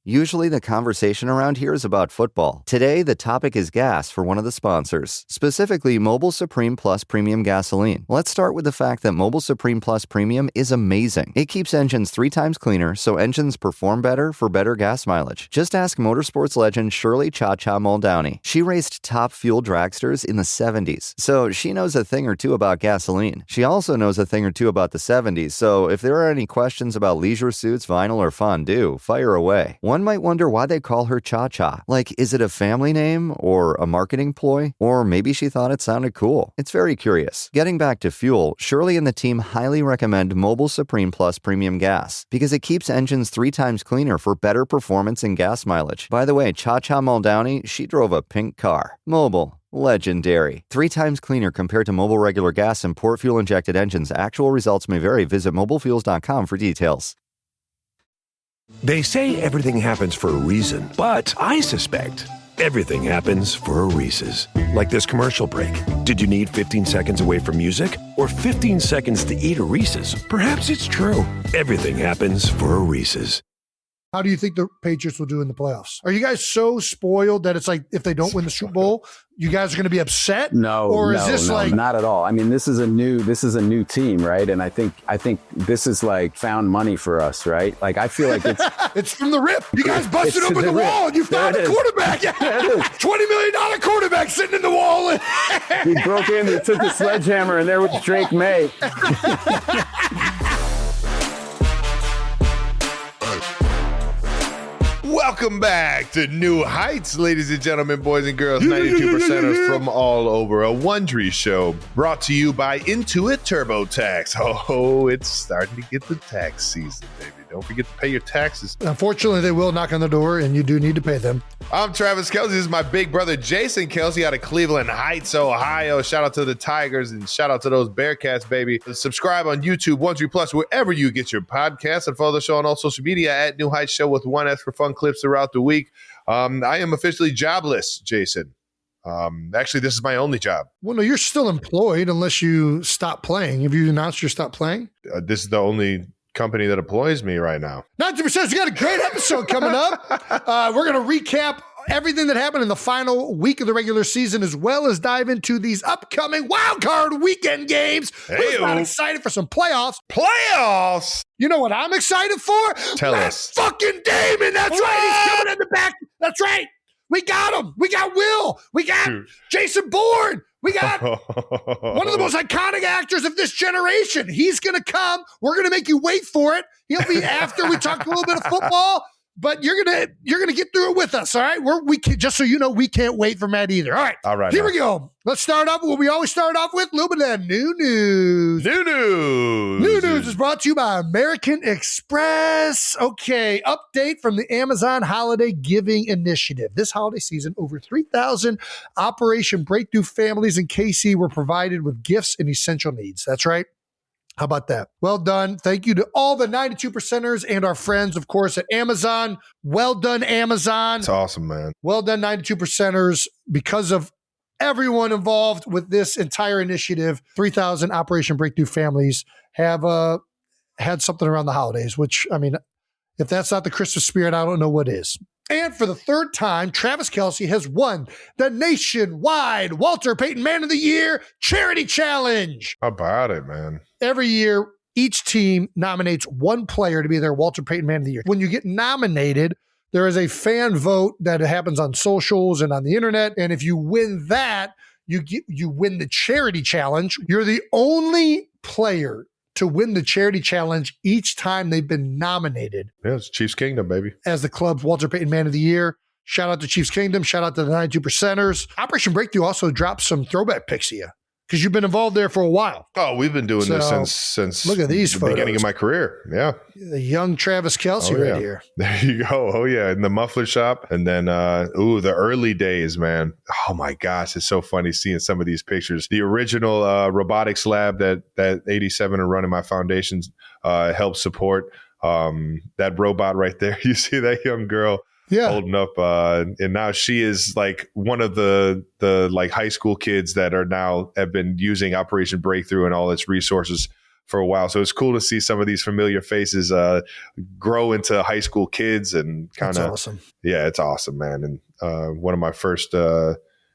Usually the conversation around here is about football. Today, the topic is gas for one of the sponsors, specifically Mobile Supreme Plus Premium Gasoline. Let's start with the fact that Mobile Supreme Plus Premium is amazing. It keeps engines 3 times cleaner, so engines perform better for better gas mileage. Just ask motorsports legend Shirley Cha-Cha Muldowney. She raced top fuel dragsters in the 70s, so she knows a thing or two about gasoline. She also knows a thing or two about the 70s, so if there are any questions about leisure suits, vinyl, or fondue, fire away. One might wonder why they call her Cha-Cha. Like, is it a family name or a marketing ploy? Or maybe she thought it sounded cool. It's very curious. Getting back to fuel, Shirley and the team highly recommend Mobile Supreme Plus Premium Gas because it keeps engines 3 times cleaner for better performance and gas mileage. By the way, Cha-Cha Muldowney, she drove a pink car. Mobile. Legendary. 3 times cleaner compared to Mobile regular gas and port fuel injected engines. Actual results may vary. Visit mobilefuels.com for details. They say everything happens for a reason, but I suspect everything happens for a Reese's. Like this commercial break. Did you need 15 seconds away from music? Or 15 seconds to eat a Reese's? Perhaps it's true. Everything happens for a Reese's. How do you think the Patriots will do in the playoffs? Are you guys so spoiled that it's like if they don't win the Super Bowl, you guys are going to be upset? No, not at all. I mean, this is a new team, right? And I think this is like found money for us, right? Like I feel like it's it's from the rip. You guys busted open the wall and you found a quarterback. Yeah. $20 million quarterback sitting in the wall. We broke in, we took the sledgehammer, and there was Drake Maye. Welcome back to New Heights, ladies and gentlemen, boys and girls, 92%ers from all over. A Wondery show brought to you by Intuit Turbo Tax. Oh, it's starting to get the tax season, baby. Don't forget to pay your taxes. Unfortunately, they will knock on the door, and you do need to pay them. I'm Travis Kelce. This is my big brother, Jason Kelce, out of Cleveland Heights, Ohio. Shout out to the Tigers and shout out to those Bearcats, baby. Subscribe on YouTube, Wondery Plus, wherever you get your podcasts, and follow the show on all social media at New Heights Show with 1S for fun clips throughout the week. I am officially jobless, Jason. Actually, this is my only job. Well, no, you're still employed unless you stop playing. Have you announced you stop playing? This is the only company that employs me right now. 90%. We got a great episode coming up. We're going to recap everything that happened in the final week of the regular season, as well as dive into these upcoming Wildcard Weekend games. Who's not excited for some playoffs? Playoffs? You know what I'm excited for? Tell Matt us. Fucking Damon. That's right. He's coming in the back. That's right. We got him. We got Will. We got Jason Bourne. We got one of the most iconic actors of this generation. He's going to come. We're going to make you wait for it. He'll be after we talk a little bit of football, but you're gonna get through it with us. All right. We can, just so you know, we can't wait for Matt either. All right. Here we go. Let's start off with what we always start off with. A little bit of that new news. New news is brought to you by American Express. Okay. Update from the Amazon Holiday Giving Initiative. This holiday season, over 3,000 Operation Breakthrough families in KC were provided with gifts and essential needs. That's right. How about that? Well done. Thank you to all the 92%ers and our friends, of course, at Amazon. Well done, Amazon. It's awesome, man. Well done, 92%ers. Because of everyone involved with this entire initiative, 3,000 Operation Breakthrough families have had something around the holidays, which, I mean, if that's not the Christmas spirit, I don't know what is. And for the third time, Travis Kelce has won the nationwide Walter Payton Man of the Year Charity Challenge. How about it, man? Every year, each team nominates one player to be their Walter Payton Man of the Year. When you get nominated, there is a fan vote that happens on socials and on the internet. And if you win that, you win the charity challenge. You're the only player to win the charity challenge each time they've been nominated. Yeah, it's Chiefs Kingdom, baby. As the club's Walter Payton Man of the Year. Shout out to Chiefs Kingdom. Shout out to the 92%ers. Operation Breakthrough also dropped some throwback pics of you because you've been involved there for a while. Oh, we've been doing this since look at these the photos. beginning of my career. Yeah. The young Travis Kelce right here. There you go. Oh, yeah. In the muffler shop. And then, the early days, man. Oh, my gosh. It's so funny seeing some of these pictures. The original robotics lab that 87 are running my foundations helped support. That robot right there. You see that young girl holding up. And now she is like one of the like high school kids that are now have been using Operation Breakthrough and all its resources for a while. So it's cool to see some of these familiar faces grow into high school kids and kind of awesome. Yeah, it's awesome, man. And one of my first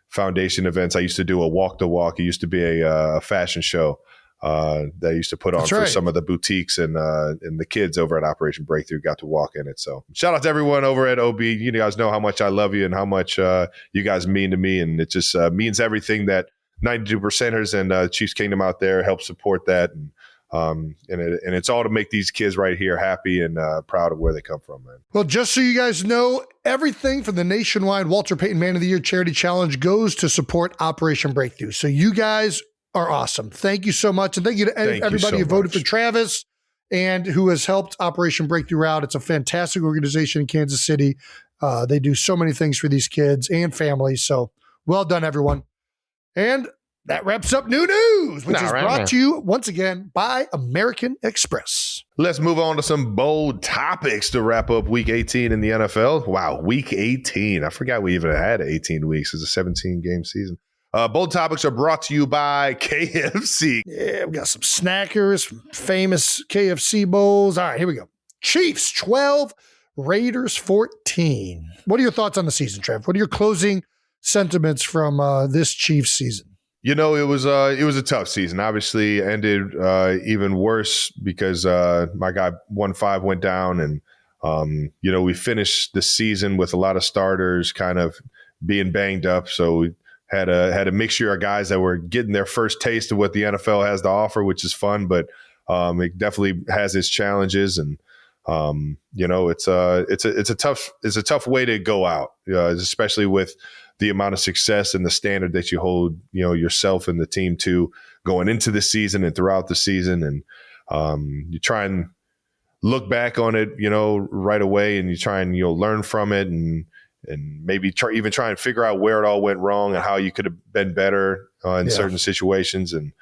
foundation events, I used to do a walk the walk. It used to be a fashion show that I used to put on for some of the boutiques, and the kids over at Operation Breakthrough got to walk in it. So shout out to everyone over at OB. You guys know how much I love you and how much you guys mean to me. And it just means everything that 92%ers and Chiefs Kingdom out there help support that. And it's all to make these kids right here happy and proud of where they come from, man. Well, just so you guys know, everything from the nationwide Walter Payton Man of the Year Charity Challenge goes to support Operation Breakthrough. So you guys are awesome. Thank you so much. And thank you to everybody who voted for Travis and who has helped Operation Breakthrough out. It's a fantastic organization in Kansas City. They do so many things for these kids and families. So well done, everyone. And that wraps up New News, which is brought to you once again by American Express. Let's move on to some bold topics to wrap up Week 18 in the NFL. Wow, Week 18. I forgot we even had 18 weeks. It's a 17-game season. Bold topics are brought to you by KFC. Yeah, we got some snackers, famous KFC bowls. All right, here we go. Chiefs 12, Raiders 14. What are your thoughts on the season, Trev? What are your closing sentiments from this Chiefs season? You know, it was a tough season. Obviously, ended even worse because my guy 1-5 went down, and we finished the season with a lot of starters kind of being banged up. So we had a mixture of guys that were getting their first taste of what the NFL has to offer, which is fun, but it definitely has its challenges, and it's a tough way to go out, especially with the amount of success and the standard that you hold, yourself and the team to going into the season and throughout the season. And you try and look back on it, right away, and you try and, learn from it and maybe try and figure out where it all went wrong and how you could have been better in certain situations. And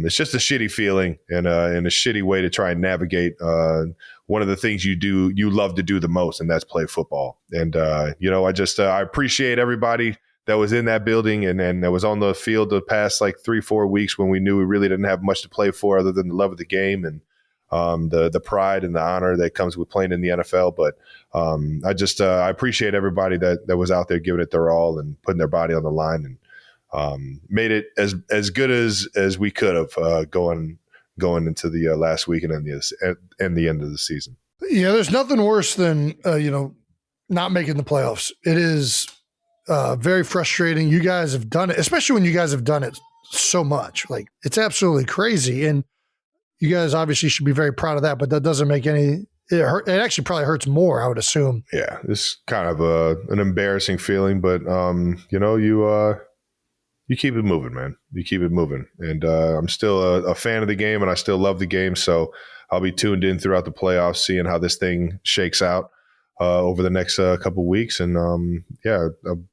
it's just a shitty feeling and a shitty way to try and navigate one of the things you love to do the most, and that's play football. And, I appreciate everybody that was in that building and that was on the field the past 3-4 weeks when we knew we really didn't have much to play for other than the love of the game and the pride and the honor that comes with playing in the NFL. But I appreciate everybody that was out there giving it their all and putting their body on the line and made it as good as we could have going into the last week and the end of the season. Yeah, there's nothing worse than not making the playoffs. It is very frustrating. You guys have done it, especially when you guys have done it so much. It's absolutely crazy, and you guys obviously should be very proud of that. But that doesn't make it actually probably hurts more, I would assume. Yeah, it's kind of an embarrassing feeling, but you keep it moving, man. You keep it moving. And I'm still a fan of the game, and I still love the game. So I'll be tuned in throughout the playoffs, seeing how this thing shakes out over the next couple of weeks. And, I'll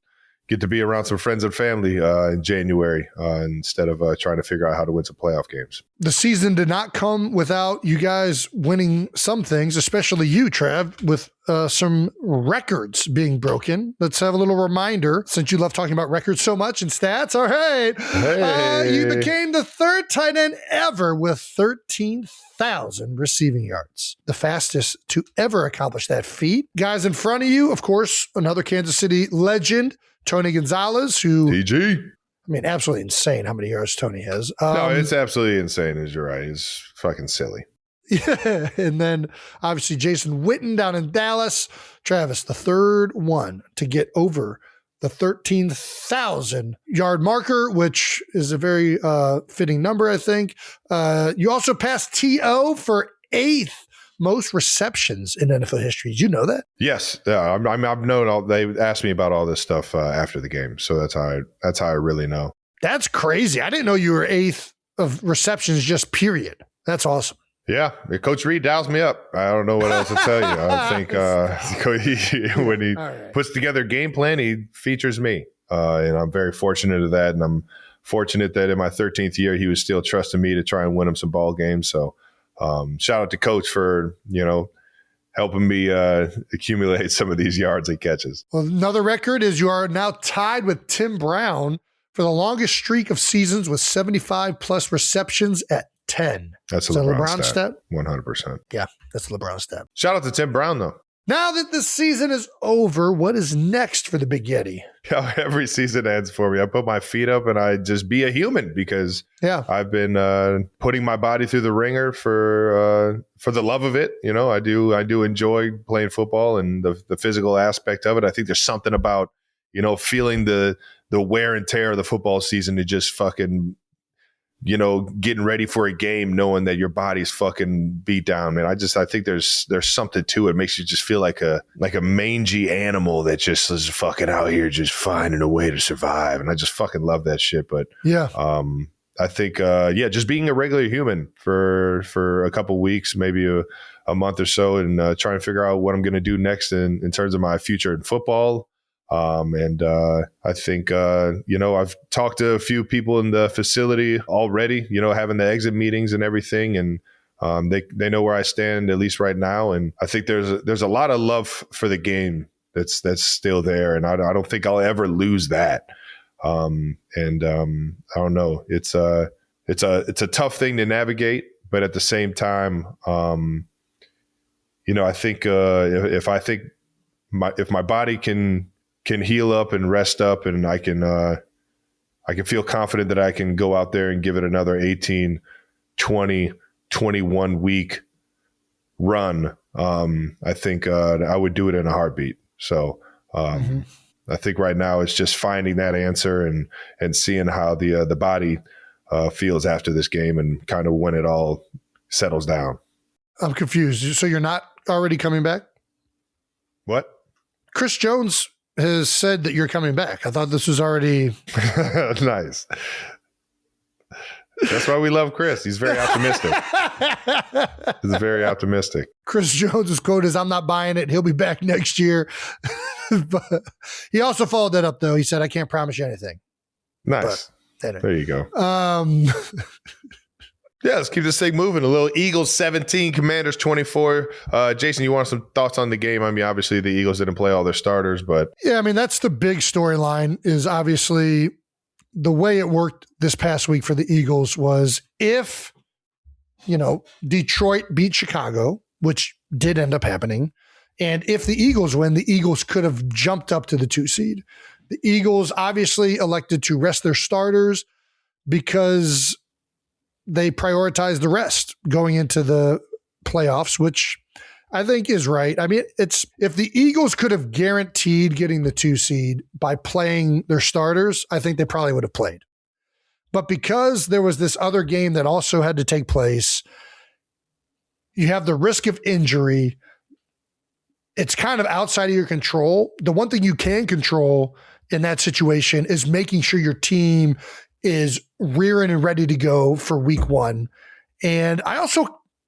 get to be around some friends and family in January instead of trying to figure out how to win some playoff games. The season did not come without you guys winning some things, especially you, Trev, with some records being broken. Let's have a little reminder, since you love talking about records so much and stats. All right. Hey. You became the third tight end ever with 13,000 receiving yards, the fastest to ever accomplish that feat. Guys in front of you, of course, another Kansas City legend, Tony Gonzalez, who TG. I mean, absolutely insane how many yards Tony has. No, it's absolutely insane, as you're right. It's fucking silly. Yeah. And then obviously Jason Witten down in Dallas. Travis, the third one to get over the 13,000 yard marker, which is a very fitting number, I think. You also passed T.O. for 8th most receptions in NFL history. Did you know that? Yes. I've known all. They asked me about all this stuff after the game. So that's how I really know. That's crazy. I didn't know you were 8th of receptions, just period. That's awesome. Yeah. Coach Reed dials me up. I don't know what else to tell you. I think when he puts together a game plan, he features me. And I'm very fortunate of that. And I'm fortunate that in my 13th year, he was still trusting me to try and win him some ball games. So shout out to Coach for, helping me accumulate some of these yards and catches. Well, another record is you are now tied with Tim Brown for the longest streak of seasons with 75 plus receptions at 10. That's a Is that LeBron LeBron stat. stat? 100%. Yeah, that's the LeBron stat. Shout out to Tim Brown, though. Now that the season is over, what is next for the Big Yeti? Every season ends for me. I put my feet up and I just be a human because I've been putting my body through the ringer for the love of it. You know, I do enjoy playing football and the physical aspect of it. I think there's something about, you know, feeling the wear and tear of the football season to just fucking, you know, getting ready for a game, knowing that your body's fucking beat down, man. I think there's something to it. It makes you just feel like a mangy animal that just is fucking out here just finding a way to survive. And I just fucking love that shit. But I think just being a regular human for a couple weeks, maybe a month or so, and trying to figure out what I'm going to do next in terms of my future in football. I think, you know, I've talked to a few people in the facility already, you know, having the exit meetings and everything. And they know where I stand, at least right now. And I think there's a lot of love for the game that's still there. And I don't think I'll ever lose that. I don't know. It's a tough thing to navigate, but at the same time, you know, I think if my body can heal up and rest up, and I can feel confident that I can go out there and give it another 18, 20, 21 week run. I think I would do it in a heartbeat. So I think right now it's just finding that answer and seeing how the body feels after this game and kind of when it all settles down. I'm confused. So you're not already coming back? What? Chris Jones has said that you're coming back. I thought this was already nice. That's why we love Chris. He's very optimistic. He's very optimistic. Chris Jones' quote is, "I'm not buying it. He'll be back next year." But he also followed that up, though. He said, "I can't promise you anything." Nice. But, there you go. Yeah, let's keep this thing moving. A little Eagles 17, Commanders 24. Jason, you want some thoughts on the game? I mean, obviously the Eagles didn't play all their starters, but yeah, I mean, that's the big storyline. Is obviously the way it worked this past week for the Eagles was if, you know, Detroit beat Chicago, which did end up happening, and if the Eagles win, the Eagles could have jumped up to the 2 seed. The Eagles obviously elected to rest their starters because they prioritized the rest going into the playoffs, which I think is right. I mean, it's if the Eagles could have guaranteed getting the 2 seed by playing their starters, I think they probably would have played. But because there was this other game that also had to take place, you have the risk of injury. It's kind of outside of your control. The one thing you can control in that situation is making sure your team is rearing and ready to go for week 1. And I also,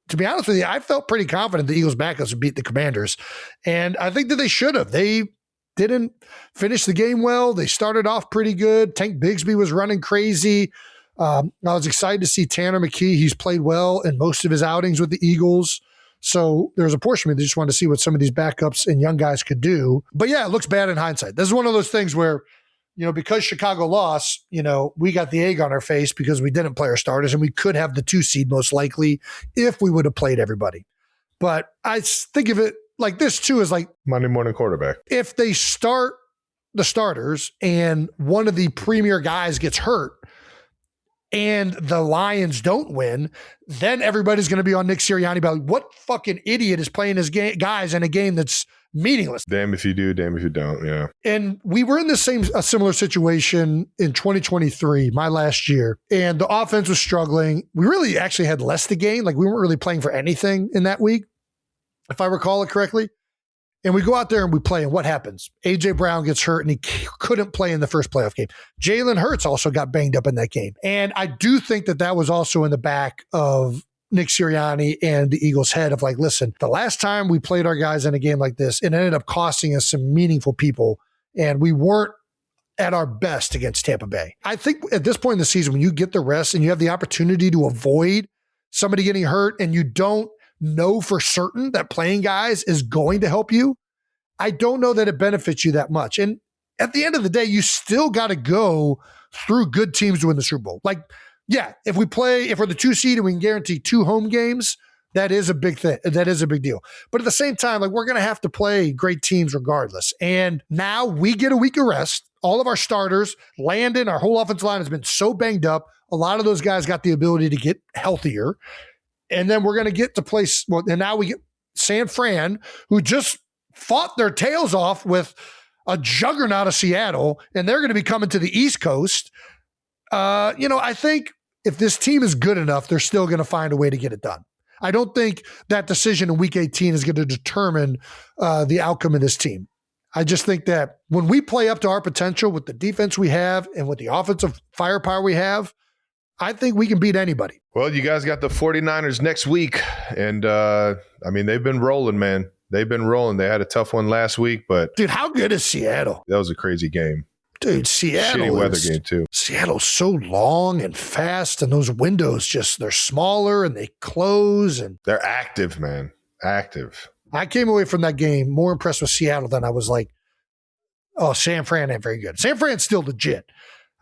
to be honest with you, I felt pretty confident the Eagles backups would beat the Commanders. And I think that they should have. They didn't finish the game well. They started off pretty good. Tank Bigsby was running crazy. I was excited to see Tanner McKee. He's played well in most of his outings with the Eagles. So there's a portion of me that just wanted to see what some of these backups and young guys could do. But yeah, it looks bad in hindsight. This is one of those things where, you know, because Chicago lost, you know, we got the egg on our face because we didn't play our starters, and we could have the 2 seed most likely if we would have played everybody. But I think of it like this too, is like Monday morning quarterback. If they start the starters and one of the premier guys gets hurt and the Lions don't win, then everybody's going to be on Nick Sirianni about what fucking idiot is playing his guys in a game that's meaningless. Damn if you do, damn if you don't. Yeah. And we were in a similar situation in 2023, my last year, and the offense was struggling. We really actually had less to gain. Like we weren't really playing for anything in that week, if I recall it correctly. And we go out there and we play, and what happens? A.J. Brown gets hurt, and he couldn't play in the first playoff game. Jalen Hurts also got banged up in that game. And I do think that was also in the back of Nick Sirianni and the Eagles' head of like, listen, the last time we played our guys in a game like this, it ended up costing us some meaningful people, and we weren't at our best against Tampa Bay. I think at this point in the season, when you get the rest and you have the opportunity to avoid somebody getting hurt, and you don't know for certain that playing guys is going to help you, I don't know that it benefits you that much. And at the end of the day, you still got to go through good teams to win the Super Bowl. Like Yeah, if we're the 2 seed and we can guarantee 2 home games, that is a big thing. That is a big deal. But at the same time, like, we're going to have to play great teams regardless. And now we get a week of rest. All of our starters, Landon, our whole offensive line has been so banged up. A lot of those guys got the ability to get healthier. And then we're going to get to play. Well, and now we get San Fran, who just fought their tails off with a juggernaut of Seattle, and they're going to be coming to the East Coast. I think if this team is good enough, they're still going to find a way to get it done. I don't think that decision in week 18 is going to determine the outcome of this team. I just think that when we play up to our potential with the defense we have and with the offensive firepower we have, I think we can beat anybody. Well, you guys got the 49ers next week. And, they've been rolling, man. They've been rolling. They had a tough one last week, but... Dude, how good is Seattle? That was a crazy game. Dude, Seattle shitty weather game too. Seattle's so long and fast, and those windows they're smaller and they close, and they're active, man. Active. I came away from that game more impressed with Seattle than I was like, oh, San Fran ain't very good. San Fran's still legit.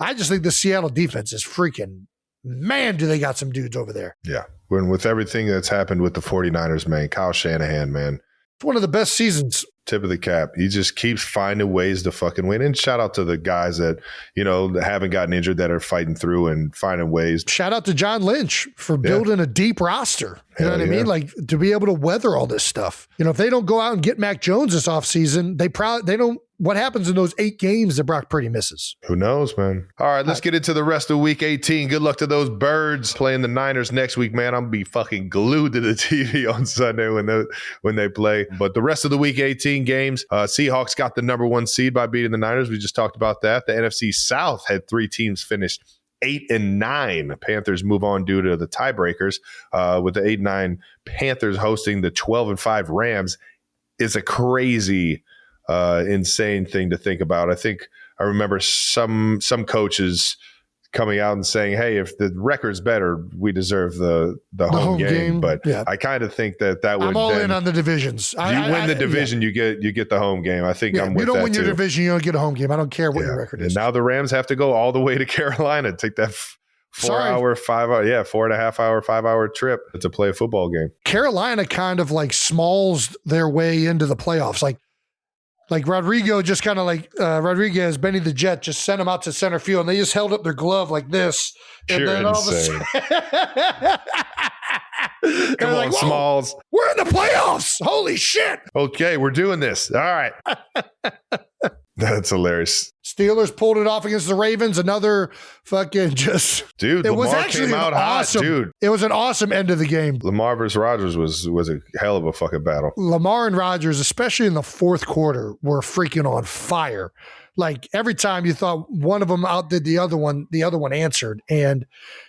I just think the Seattle defense is freaking, man, do they got some dudes over there. Yeah. With everything that's happened with the 49ers, man, Kyle Shanahan, man. It's one of the best seasons. Tip of the cap. He just keeps finding ways to fucking win. And shout out to the guys that, haven't gotten injured, that are fighting through and finding ways. Shout out to John Lynch for building a deep roster. You know what I mean? Like, to be able to weather all this stuff. If they don't go out and get Mac Jones this offseason, they don't. What happens in those 8 games that Brock Purdy misses? Who knows, man? All right, let's get into the rest of week 18. Good luck to those birds playing the Niners next week, man. I'm going to be fucking glued to the TV on Sunday when they play. But the rest of the week 18 games, Seahawks got the number 1 seed by beating the Niners. We just talked about that. The NFC South had 3 teams finish 8-9. Panthers move on due to the tiebreakers, with the 8-9 Panthers hosting the 12-5 Rams. Is a crazy insane thing to think about. I think I remember some coaches coming out and saying, hey, if the record's better, we deserve the home game. But I kind of think that would. I'm all in on the divisions. You win the division, you get the home game. I think I'm with that. You don't win your too. division, you don't get a home game. I don't care what your record is. And now the Rams have to go all the way to Carolina, take that 4.5 hour, 5 hour trip to play a football game. Carolina kind of like smalls their way into the playoffs. Like Rodrigo just kind of Rodriguez, Benny the Jet, just sent him out to center field, and they just held up their glove like this. And then all of a sudden, come on, Smalls. We're in the playoffs. Holy shit. Okay, we're doing this. All right. That's hilarious. Steelers pulled it off against the Ravens. Another fucking dude. Lamar came out hot, dude. It was an awesome end of the game. Lamar versus Rodgers was a hell of a fucking battle. Lamar and Rodgers, especially in the fourth quarter, were freaking on fire. Like, every time you thought one of them outdid the other one answered. And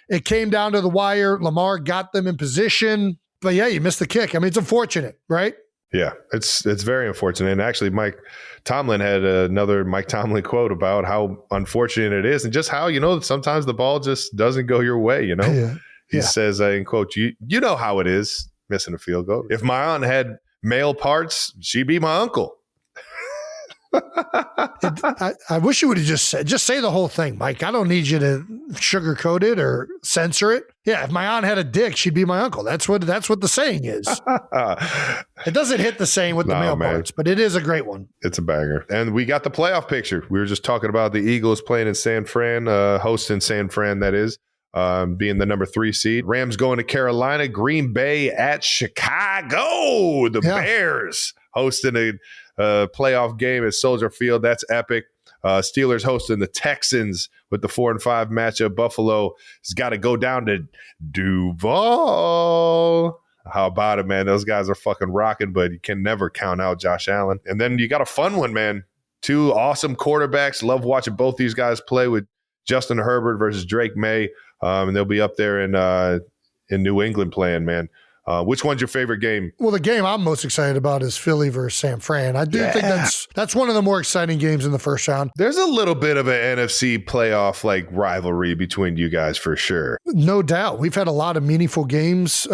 it came down to the wire. Lamar got them in position. But yeah, you missed the kick. I mean, it's unfortunate, right? Yeah, it's very unfortunate. And actually, Mike Tomlin had another Mike Tomlin quote about how unfortunate it is, and just how, sometimes the ball just doesn't go your way, He says, in quote, you know how it is, missing a field goal. If my aunt had male parts, she'd be my uncle. I wish you would have just say the whole thing, Mike. I don't need you to sugarcoat it or censor it. Yeah, if my aunt had a dick, she'd be my uncle. That's what the saying is. It doesn't hit the same with the male parts, but it is a great one. It's a banger. And we got the playoff picture. We were just talking about the Eagles playing in San Fran, hosting San Fran, that is, being the number 3 seed. Rams going to Carolina, Green Bay at Chicago. The Bears hosting a playoff game at Soldier Field. That's epic. Steelers hosting the Texans with the 4-5 matchup. Buffalo has got to go down to Duval. How about it, man? Those guys are fucking rocking, but you can never count out Josh Allen. And then you got a fun one, man. 2 awesome quarterbacks. Love watching both these guys play, with Justin Herbert versus Drake Maye. And they'll be up there in New England playing, man. Which one's your favorite game? Well, the game I'm most excited about is Philly versus San Fran. I do think that's one of the more exciting games in the first round. There's a little bit of an NFC playoff rivalry between you guys for sure. No doubt. We've had a lot of meaningful games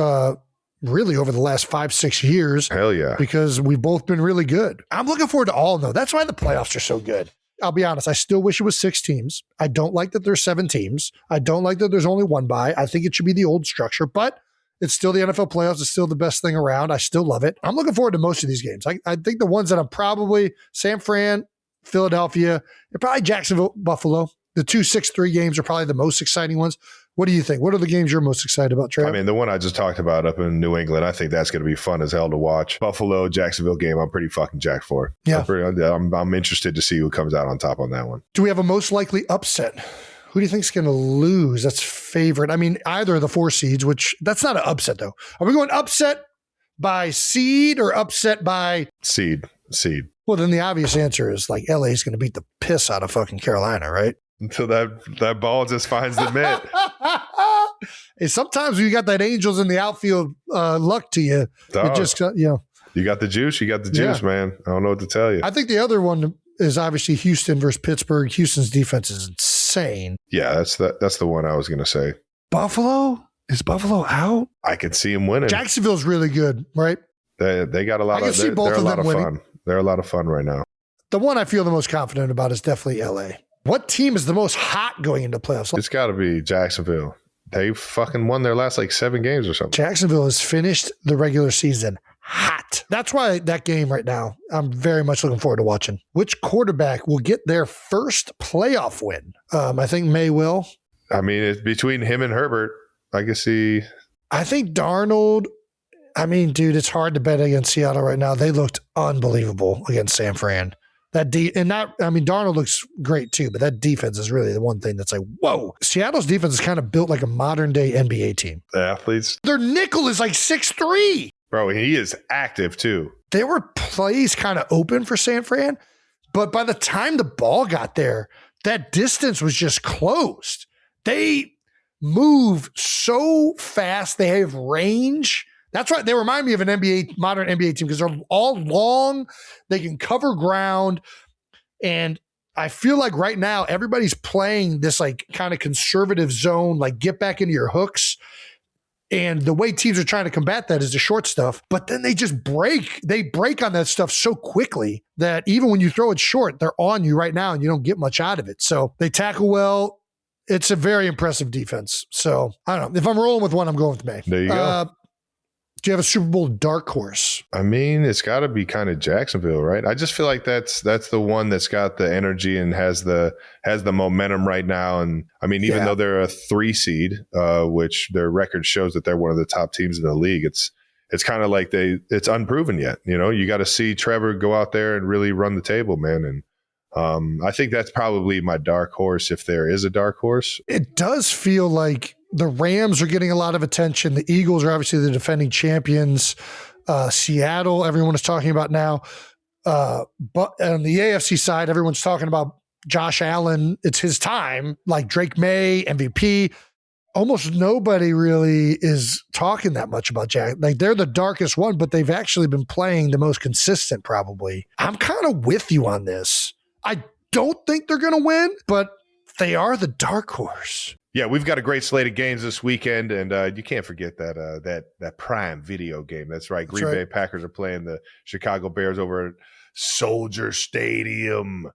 really over the last 5-6 years. Hell yeah. Because we've both been really good. I'm looking forward to all of them. That's why the playoffs are so good. I'll be honest, I still wish it was 6 teams. I don't like that there's 7 teams. I don't like that there's only one bye. I think it should be the old structure, but it's still the NFL playoffs. It's still the best thing around. I still love it. I'm looking forward to most of these games. I think the ones that I'm probably San Fran, Philadelphia, and probably Jacksonville, Buffalo. The 2 6-3 games are probably the most exciting ones. What do you think? What are the games you're most excited about, Trey? I mean, the one I just talked about up in New England, I think that's going to be fun as hell to watch. Buffalo, Jacksonville game, I'm pretty fucking jacked for. Yeah. I'm interested to see who comes out on top on that one. Do we have a most likely upset? Who do you think is going to lose? That's favorite. I mean, either of the 4 seeds, which that's not an upset, though. Are we going upset by seed or upset by seed? Well, then the obvious answer is like LA is going to beat the piss out of fucking Carolina, right? Until that ball just finds the mitt. Hey, sometimes when you got that Angels in the outfield luck to you, it just, you got the juice. You got the juice, man. I don't know what to tell you. I think the other one is obviously Houston versus Pittsburgh. Houston's defense is insane. Yeah, that's the one I was going to say. Buffalo? Is Buffalo out? I could see him winning. Jacksonville's really good, right? They got a lot of. They're a lot of fun. They're a lot of fun right now. The one I feel the most confident about is definitely LA. What team is the most hot going into playoffs? It's got to be Jacksonville. They fucking won their last 7 games or something. Jacksonville has finished the regular season hot. That's why that game right now, I'm very much looking forward to watching. Which quarterback will get their first playoff win? I think May will. I mean, it's between him and Herbert. I can see. I think Darnold. I mean, dude, it's hard to bet against Seattle right now. They looked unbelievable against San Fran. Darnold looks great too, but that defense is really the one thing that's like, whoa. Seattle's defense is kind of built like a modern day NBA team. The athletes. Their nickel is like 6'3". Bro, he is active too. There were plays kind of open for San Fran, but by the time the ball got there, that distance was just closed. They move so fast. They have range. That's right. They remind me of an modern NBA team because they're all long. They can cover ground. And I feel like right now everybody's playing this like kind of conservative zone, like get back into your hooks. And the way teams are trying to combat that is the short stuff. But then they just break. They break on that stuff so quickly that even when you throw it short, they're on you right now and you don't get much out of it. So they tackle well. It's a very impressive defense. So I don't know. If I'm rolling with one, I'm going with May. There you go. Do you have a Super Bowl dark horse? I mean, it's got to be kind of Jacksonville, right? I just feel like that's the one that's got the energy and has the momentum right now. And I mean, even though they're a 3 seed, which their record shows that they're one of the top teams in the league, it's kind of like it's unproven yet. You know, you got to see Trevor go out there and really run the table, man. And I think that's probably my dark horse, if there is a dark horse. It does feel like the Rams are getting a lot of attention. The Eagles are obviously the defending champions. Seattle, everyone is talking about now. But on the AFC side, everyone's talking about Josh Allen. It's his time, like Drake Maye, MVP. Almost nobody really is talking that much about Jack. Like they're the darkest one, but they've actually been playing the most consistent probably. I'm kind of with you on this. I don't think they're going to win, but they are the dark horse. Yeah, we've got a great slate of games this weekend, and you can't forget that Prime Video game. That's right. Green Bay Packers are playing the Chicago Bears over at Soldier Stadium.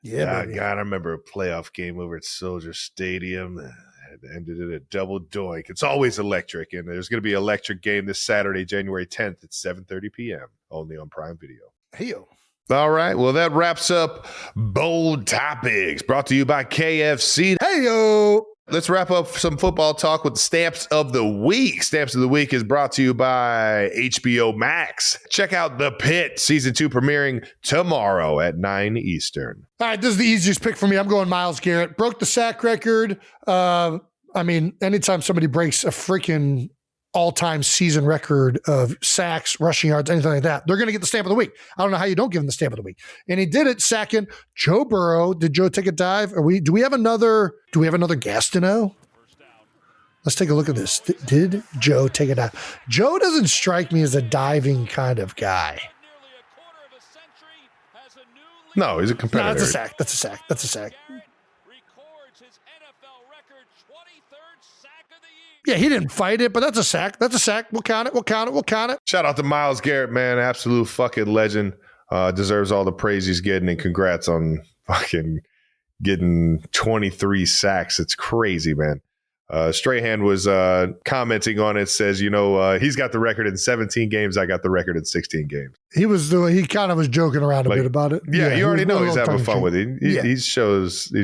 Yeah, God, I remember a playoff game over at Soldier Stadium. It ended in a double doink. It's always electric, and there's going to be an electric game this Saturday, January 10th at 7:30 p.m. only on Prime Video. Hey-o. All right. Well, that wraps up Bold Topics, brought to you by KFC. Hey-o. Let's wrap up some football talk with Stamps of the Week. Stamps of the Week is brought to you by HBO Max. Check out The Pit, Season 2 premiering tomorrow at 9 Eastern. All right, this is the easiest pick for me. I'm going Myles Garrett. Broke the sack record. I mean, anytime somebody breaks a freaking all-time season record of sacks, rushing yards, anything like that, they're going to get the Stamp of the Week. I don't know how you don't give him the Stamp of the Week. And he did it sacking Joe Burrow. Did Joe take a dive? Do we have another Gastineau? Let's take a look at this. Did Joe take a dive? Joe doesn't strike me as a diving kind of guy. No, he's a competitor. No, that's a sack. Yeah, he didn't fight it, but that's a sack. We'll count it. Shout out to Myles Garrett, man. Absolute fucking legend. Deserves all the praise he's getting, and congrats on fucking getting 23 sacks. It's crazy, man. Strahan was commenting on it, says, he's got the record in 17 games. I got the record in 16 games. He kind of was joking around a bit about it. Yeah, you already know he's having fun tongue-in-cheek. with it. He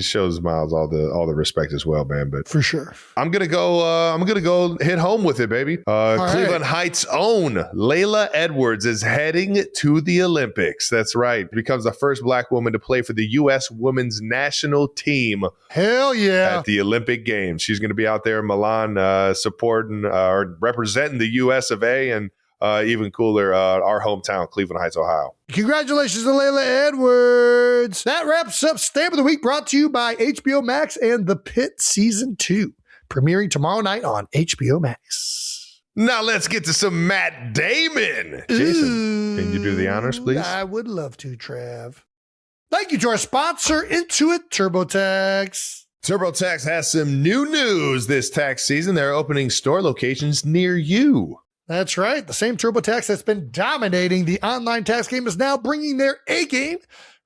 shows Miles all the respect as well, man. But for sure, I'm gonna go hit home with it, baby. Cleveland Heights' own Layla Edwards is heading to the Olympics. That's right. Becomes the first Black woman to play for the U.S. women's national team. Hell yeah! At the Olympic Games, she's going to be out there in Milan, supporting or representing the U.S. of A. and. Even cooler, our hometown, Cleveland Heights, Ohio. Congratulations to Layla Edwards. That wraps up Stamp of the Week, brought to you by HBO Max and The Pitt Season 2, premiering tomorrow night on HBO Max. Now let's get to some Matt Damon. Jason, can you do the honors, please? I would love to, Trav. Thank you to our sponsor, Intuit Turbo Tax. TurboTax has some new news this tax season. They're opening store locations near you. That's right. The same TurboTax that's been dominating the online tax game is now bringing their A game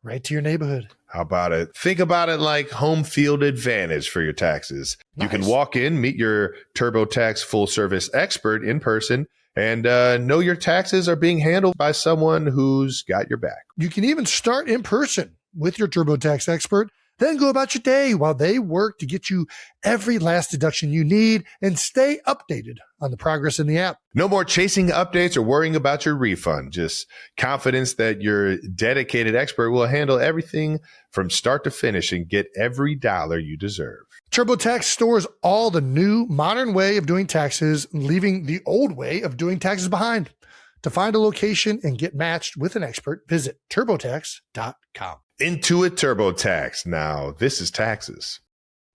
right to your neighborhood. How about it? Think about it like home field advantage for your taxes. Nice. You can walk in, meet your TurboTax full service expert in person, and know your taxes are being handled by someone who's got your back. You can even start in person with your TurboTax expert, then go about your day while they work to get you every last deduction you need and stay updated on the progress in the app. No more chasing updates or worrying about your refund. Just confidence that your dedicated expert will handle everything from start to finish and get every dollar you deserve. TurboTax stores all the new modern way of doing taxes, leaving the old way of doing taxes behind. To find a location and get matched with an expert, visit TurboTax.com. Intuit Turbo Tax. Now, this is taxes.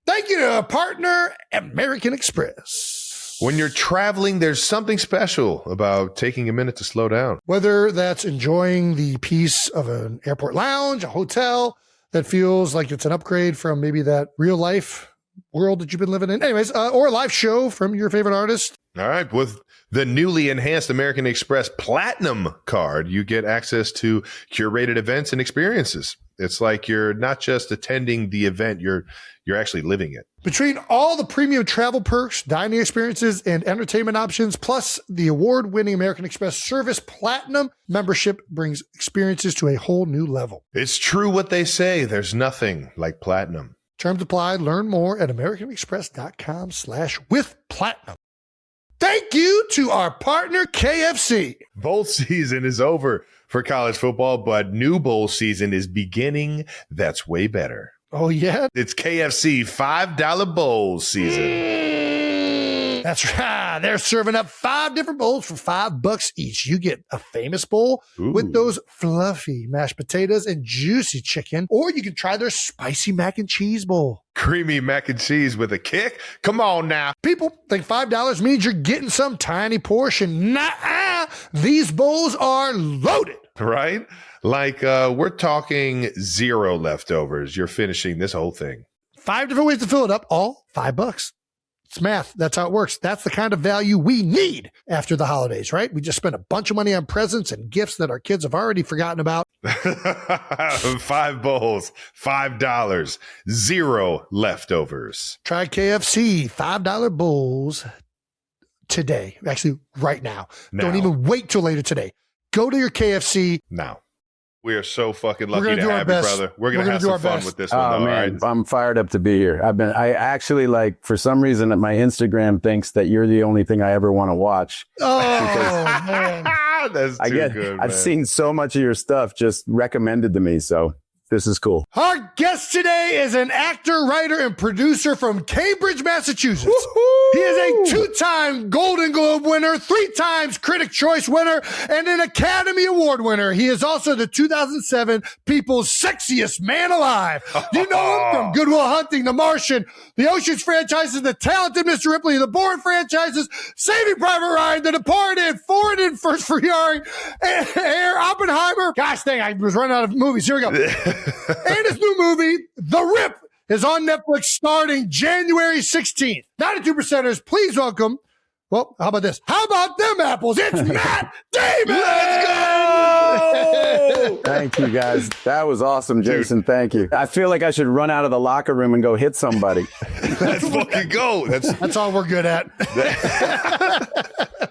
Thank you to our partner, American Express. When you're traveling, there's something special about taking a minute to slow down. Whether that's enjoying the peace of an airport lounge, a hotel that feels like it's an upgrade from maybe that real life world that you've been living in. Anyways, or a live show from your favorite artist. All right. With the newly enhanced American Express Platinum card, you get access to curated events and experiences. It's like you're not just attending the event, you're actually living it. Between all the premium travel perks, dining experiences, and entertainment options, plus the award-winning American Express Service Platinum membership brings experiences to a whole new level. It's true what they say. There's nothing like Platinum. Terms apply. Learn more at americanexpress.com/withplatinum. Thank you to our partner, KFC. Bowl season is over for college football, but new bowl season is beginning. That's way better. Oh, yeah? It's KFC $5 bowl season. That's right. They're serving up 5 different bowls for $5 each. You get a famous bowl with those fluffy mashed potatoes and juicy chicken, or you can try their spicy mac and cheese bowl. Creamy mac and cheese with a kick? Come on now. People think $5 means you're getting some tiny portion. Nuh-uh. These bowls are loaded. Right? Like we're talking 0 leftovers. You're finishing this whole thing. 5 different ways to fill it up, all $5. It's math. That's how it works. That's the kind of value we need after the holidays, right? We just spent a bunch of money on presents and gifts that our kids have already forgotten about. 5 bowls, $5, 0 leftovers. Try KFC $5 bowls today. Actually, right now. Don't even wait till later today. Go to your KFC now. We are so fucking lucky to have you, brother. We're gonna have do some fun with this one. Oh, though, man, right? I'm fired up to be here. I actually, like, for some reason, my Instagram thinks that you're the only thing I ever want to watch. Oh, man. That's too good, man. I've seen so much of your stuff just recommended to me, so this is cool. Our guest today is an actor, writer, and producer from Cambridge, Massachusetts. Woo-hoo! He is a 2-time Golden Globe winner, 3 times Critic Choice winner, and an Academy Award winner. He is also the 2007 People's Sexiest Man Alive. You know him from Good Will Hunting, The Martian, the Ocean's franchises, The Talented Mr. Ripley, the Bourne franchises, Saving Private Ryan, The Departed, Forward and First for Yarn, Air, Oppenheimer. Gosh dang, I was running out of movies. Here we go. And his new movie, The Rip, is on Netflix starting January 16th. 92%ers, please welcome, well, how about this? How about them apples? It's Matt Damon! Let's go! go. Thank you, guys. That was awesome, Jason. Dude. Thank you. I feel like I should run out of the locker room and go hit somebody. Let's fucking go. That's all we're good at.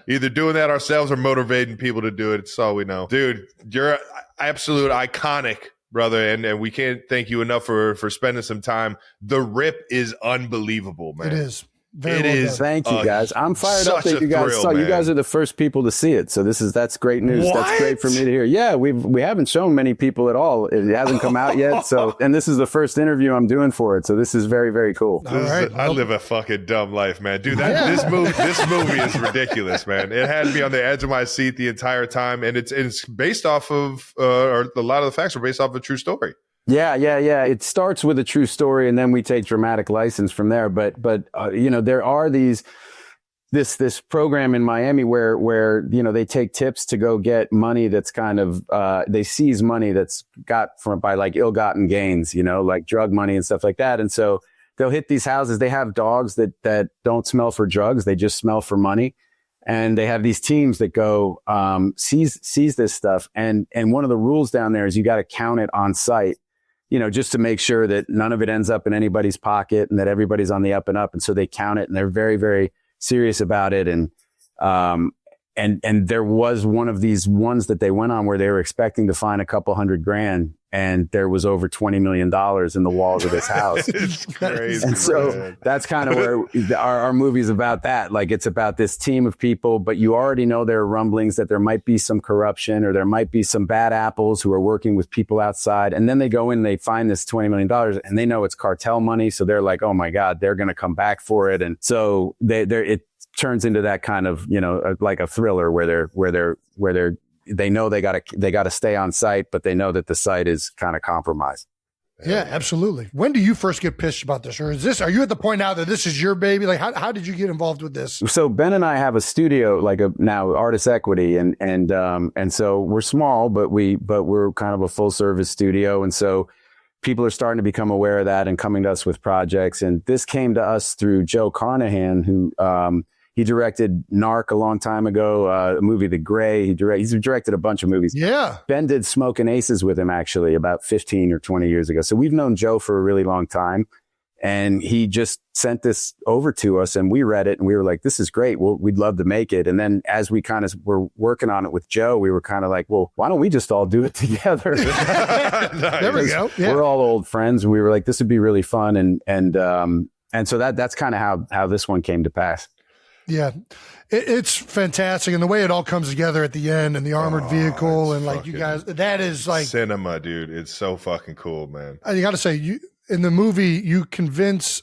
Either doing that ourselves or motivating people to do it. It's all we know. Dude, you're absolute iconic, brother, and we can't thank you enough for spending some time. The Rip is unbelievable, man. It is. It is. Thank you, guys. I'm fired up that you guys saw. You guys are the first people to see it, so that's great news. What? That's great for me to hear. Yeah, we haven't shown many people at all. It hasn't come out yet, and this is the first interview I'm doing for it, so this is very, very cool. All right. I live a fucking dumb life, man, dude. This movie is ridiculous, man. It had me on the edge of my seat the entire time, and it's based off of, or a lot of the facts are based off of a true story. Yeah. It starts with a true story, and then we take dramatic license from there. But there are this program in Miami where they take tips to go get money that's kind of they seize money that's got by like ill-gotten gains, like drug money and stuff like that. And so they'll hit these houses. They have dogs that don't smell for drugs; they just smell for money. And they have these teams that go seize this stuff. And one of the rules down there is you got to count it on site. Just to make sure that none of it ends up in anybody's pocket and that everybody's on the up and up. And so they count it, and they're very, very serious about it. And there was one of these ones that they went on where they were expecting to find a couple $100,000, and there was over $20 million in the walls of this house. It's crazy. And so that's kind of where our movie's about that. Like, it's about this team of people, but you already know there are rumblings that there might be some corruption or there might be some bad apples who are working with people outside. And then they go in and they find this $20 million, and they know it's cartel money. So they're like, oh my God, they're going to come back for it. And so it turns into that kind of, like a thriller where they know they got to stay on site, but they know that the site is kind of compromised. Yeah, absolutely. When do you first get pitched about this? Or are you at the point now that this is your baby? Like, how did you get involved with this? So Ben and I have a studio, like now Artist Equity. And so we're small, but we're kind of a full service studio. And so people are starting to become aware of that and coming to us with projects. And this came to us through Joe Carnahan, who, he directed Narc a long time ago, a movie, The Gray. He's directed a bunch of movies. Yeah. Ben did Smokin' Aces with him, actually, about 15 or 20 years ago. So we've known Joe for a really long time. And he just sent this over to us, and we read it, and we were like, this is great. We'd love to make it. And then as we kind of were working on it with Joe, we were kind of like, well, why don't we just all do it together? Nice. There we go. Yeah. We're all old friends. And we were like, this would be really fun. And so that's kind of how this one came to pass. Yeah, it's fantastic. And the way it all comes together at the end, and the armored vehicle, and like you guys, that is like cinema, dude. It's so fucking cool, man. You got to say, in the movie, you convince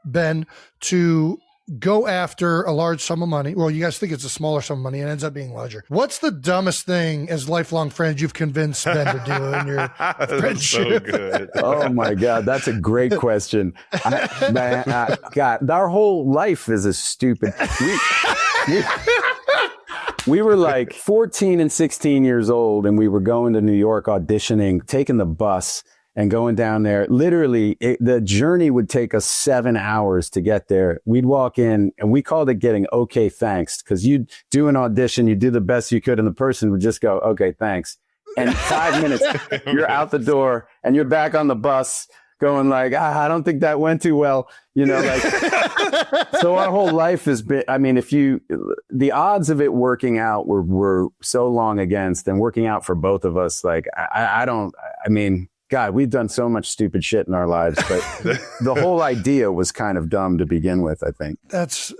Ben to go after a large sum of money. Well, you guys think it's a smaller sum of money, and it ends up being larger. What's the dumbest thing as lifelong friends you've convinced Ben to do in your friendship? So good. Oh my God, that's a great question. God, our whole life is a stupid. We were like 14 and 16 years old, and we were going to New York auditioning, taking the bus and going down there. Literally, the journey would take us 7 hours to get there. We'd walk in, and we called it getting okay, thanks, because you'd do an audition, you do the best you could, and the person would just go, okay, thanks. And 5 minutes, you're out the door, and you're back on the bus going like, I don't think that went too well. So our whole life has been, I mean, the odds of it working out were so long against, and working out for both of us, like, God, we've done so much stupid shit in our lives, but the whole idea was kind of dumb to begin with, I think. It's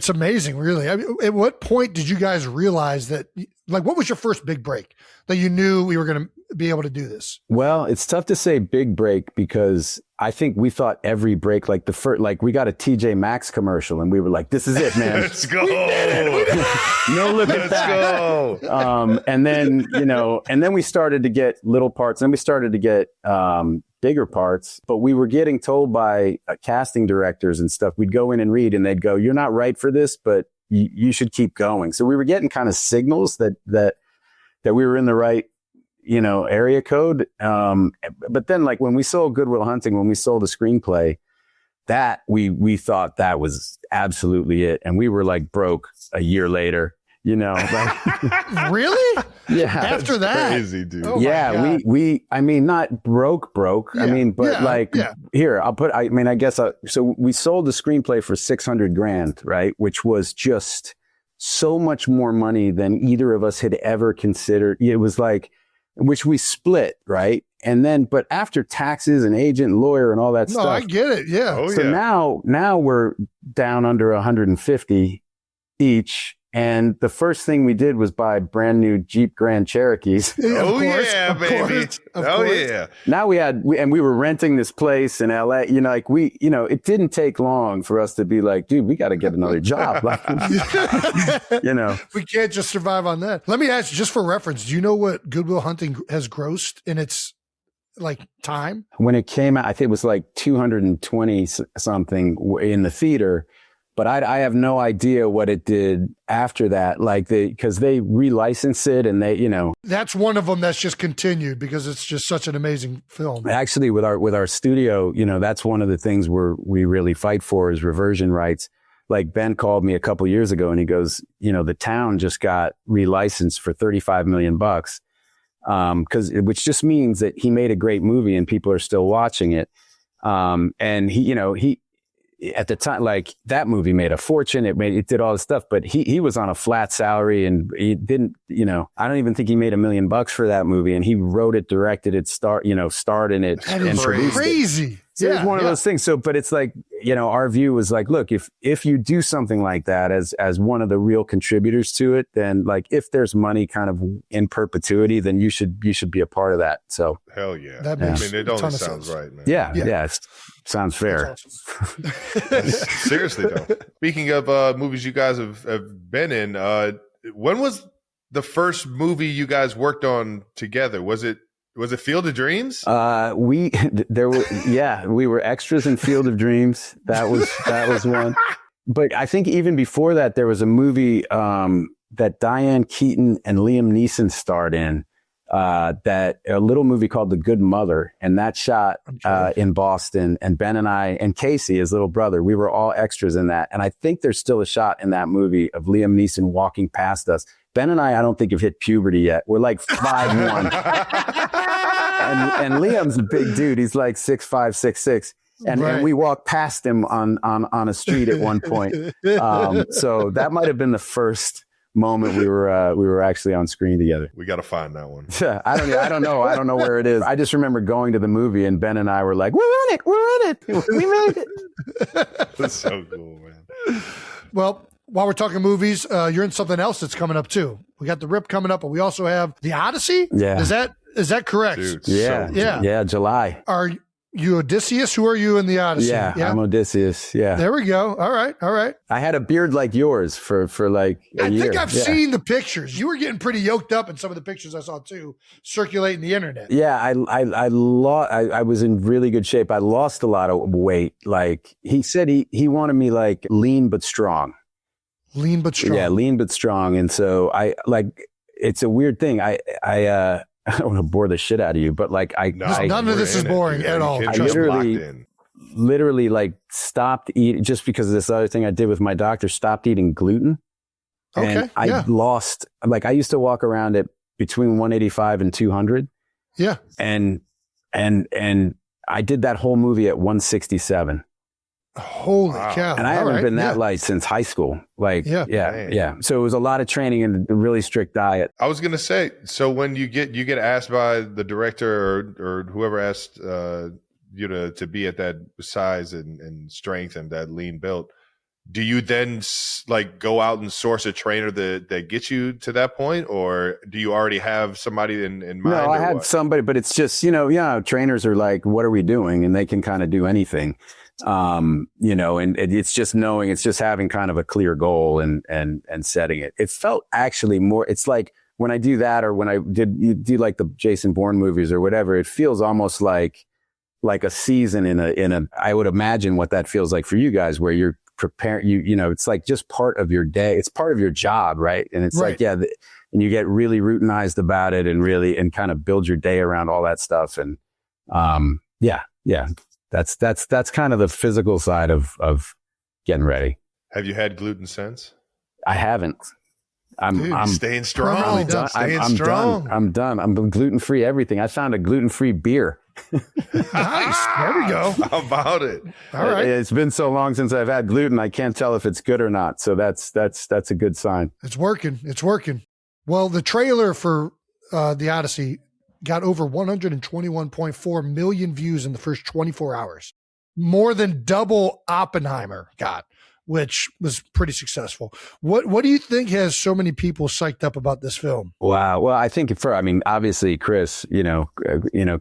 amazing, really. I mean, at what point did you guys realize that, like, what was your first big break that you knew we were going to be able to do this? Well, it's tough to say big break, because I think we thought every break, like we got a TJ Maxx commercial, and we were like, this is it, man. Let's go. No looking back. Go. And then we started to get little parts, and we started to get bigger parts, but we were getting told by casting directors and stuff. We'd go in and read, and they'd go, you're not right for this, but you should keep going. So we were getting kind of signals that we were in the right, area code. But then, like, when we sold Good Will Hunting, when we sold the screenplay, that we thought that was absolutely it. And we were like broke a year later, Like, really? Yeah. After that, crazy, dude. Oh my God. I mean, not broke. I mean, but here, I guess, so we sold the screenplay for $600,000, right? Which was just so much more money than either of us had ever considered. It was like, which we split, right? And then, but after taxes and agent, lawyer, and all that stuff. No, I get it. Yeah. Oh, So now we're down under 150 each. And the first thing we did was buy brand new Jeep Grand Cherokees. Oh, yeah, baby. Oh, yeah. Now we were renting this place in LA. It didn't take long for us to be like, dude, we got to get another job. Like, we can't just survive on that. Let me ask you, just for reference, do you know what Good Will Hunting has grossed in its time? When it came out, I think it was like 220 something in the theater. But I have no idea what it did after that, because they relicensed it and That's one of them that's just continued because it's just such an amazing film. Actually, with our studio, that's one of the things we really fight for is reversion rights. Like Ben called me a couple years ago and he goes, the town just got relicensed for $35 million, which just means that he made a great movie and people are still watching it. And he at the time, like that movie made a fortune. It did all this stuff, but he was on a flat salary and he didn't, I don't even think he made $1 million for that movie. And he wrote it, directed it, starred in it, and produced crazy. it. So it was one of those things. So, but it's like, our view was like, look, if you do something like that as one of the real contributors to it, then like if there's money kind of in perpetuity, then you should be a part of that. So hell yeah. It only sounds right, man. Yeah. It sounds fair. Awesome. Seriously though. Speaking of movies you guys have been in, when was the first movie you guys worked on together? Was it Field of Dreams? We were extras in Field of Dreams. That was one. But I think even before that, there was a movie that Diane Keaton and Liam Neeson starred in. That a little movie called The Good Mother, and that shot in Boston. And Ben and I and Casey, his little brother, we were all extras in that. And I think there's still a shot in that movie of Liam Neeson walking past us. Ben and I don't think have hit puberty yet. We're like 5'1". and Liam's a big dude. He's like 6'5", 6'6". And we walked past him on a street at one point. So that might have been the first moment we were actually on screen together. We got to find that one. I don't know. I don't know where it is. I just remember going to the movie and Ben and I were like, we're in it. We made it. That's so cool, man. Well, while we're talking movies, you're in something else that's coming up too. We got The Rip coming up, but we also have The Odyssey. Yeah. Is that correct? Dude, yeah, July. Are you Odysseus? Who are you in The Odyssey? Yeah, I'm Odysseus. Yeah. There we go. All right. I had a beard like yours for like a year. I think I've seen the pictures. You were getting pretty yoked up in some of the pictures I saw too, circulating the internet. Yeah, I was in really good shape. I lost a lot of weight. Like he said he wanted me like lean but strong. Lean but strong. Yeah, lean but strong. And so it's a weird thing. I don't want to bore the shit out of you, but like none of this is boring at all. I literally like stopped eating just because of this other thing I did with my doctor, stopped eating gluten. And I lost, like I used to walk around at between 185 and 200. Yeah. And I did that whole movie at 167. Holy cow. And I haven't been that light since high school. Like, yeah. So it was a lot of training and a really strict diet. I was going to say, so when you get asked by the director or whoever asked you to be at that size and strength and that lean build, do you then like go out and source a trainer that gets you to that point, or do you already have somebody in mind? No, I had somebody, but it's just, trainers are like, what are we doing? And they can kind of do anything. And it's just knowing, it's just having kind of a clear goal and setting it. It felt actually more, it's like when I do that, or when you do like the Jason Bourne movies or whatever, it feels almost like a season in a, I would imagine what that feels like for you guys, where you're preparing, it's like just part of your day. It's part of your job. Right. And it's like, and you get really routinized about it and kind of build your day around all that stuff. And, That's kind of the physical side of getting ready. Have you had gluten since? I haven't. I'm staying strong. I'm done. Staying strong. I'm done. I'm gluten-free everything. I found a gluten-free beer. Nice. There we go. How about it? All right. It's been so long since I've had gluten. I can't tell if it's good or not. So that's a good sign. It's working. It's working. Well, the trailer for the Odyssey got over 121.4 million views in the first 24 hours. More than double Oppenheimer got, which was pretty successful. What do you think has so many people psyched up about this film? Wow. Well, I think obviously Chris,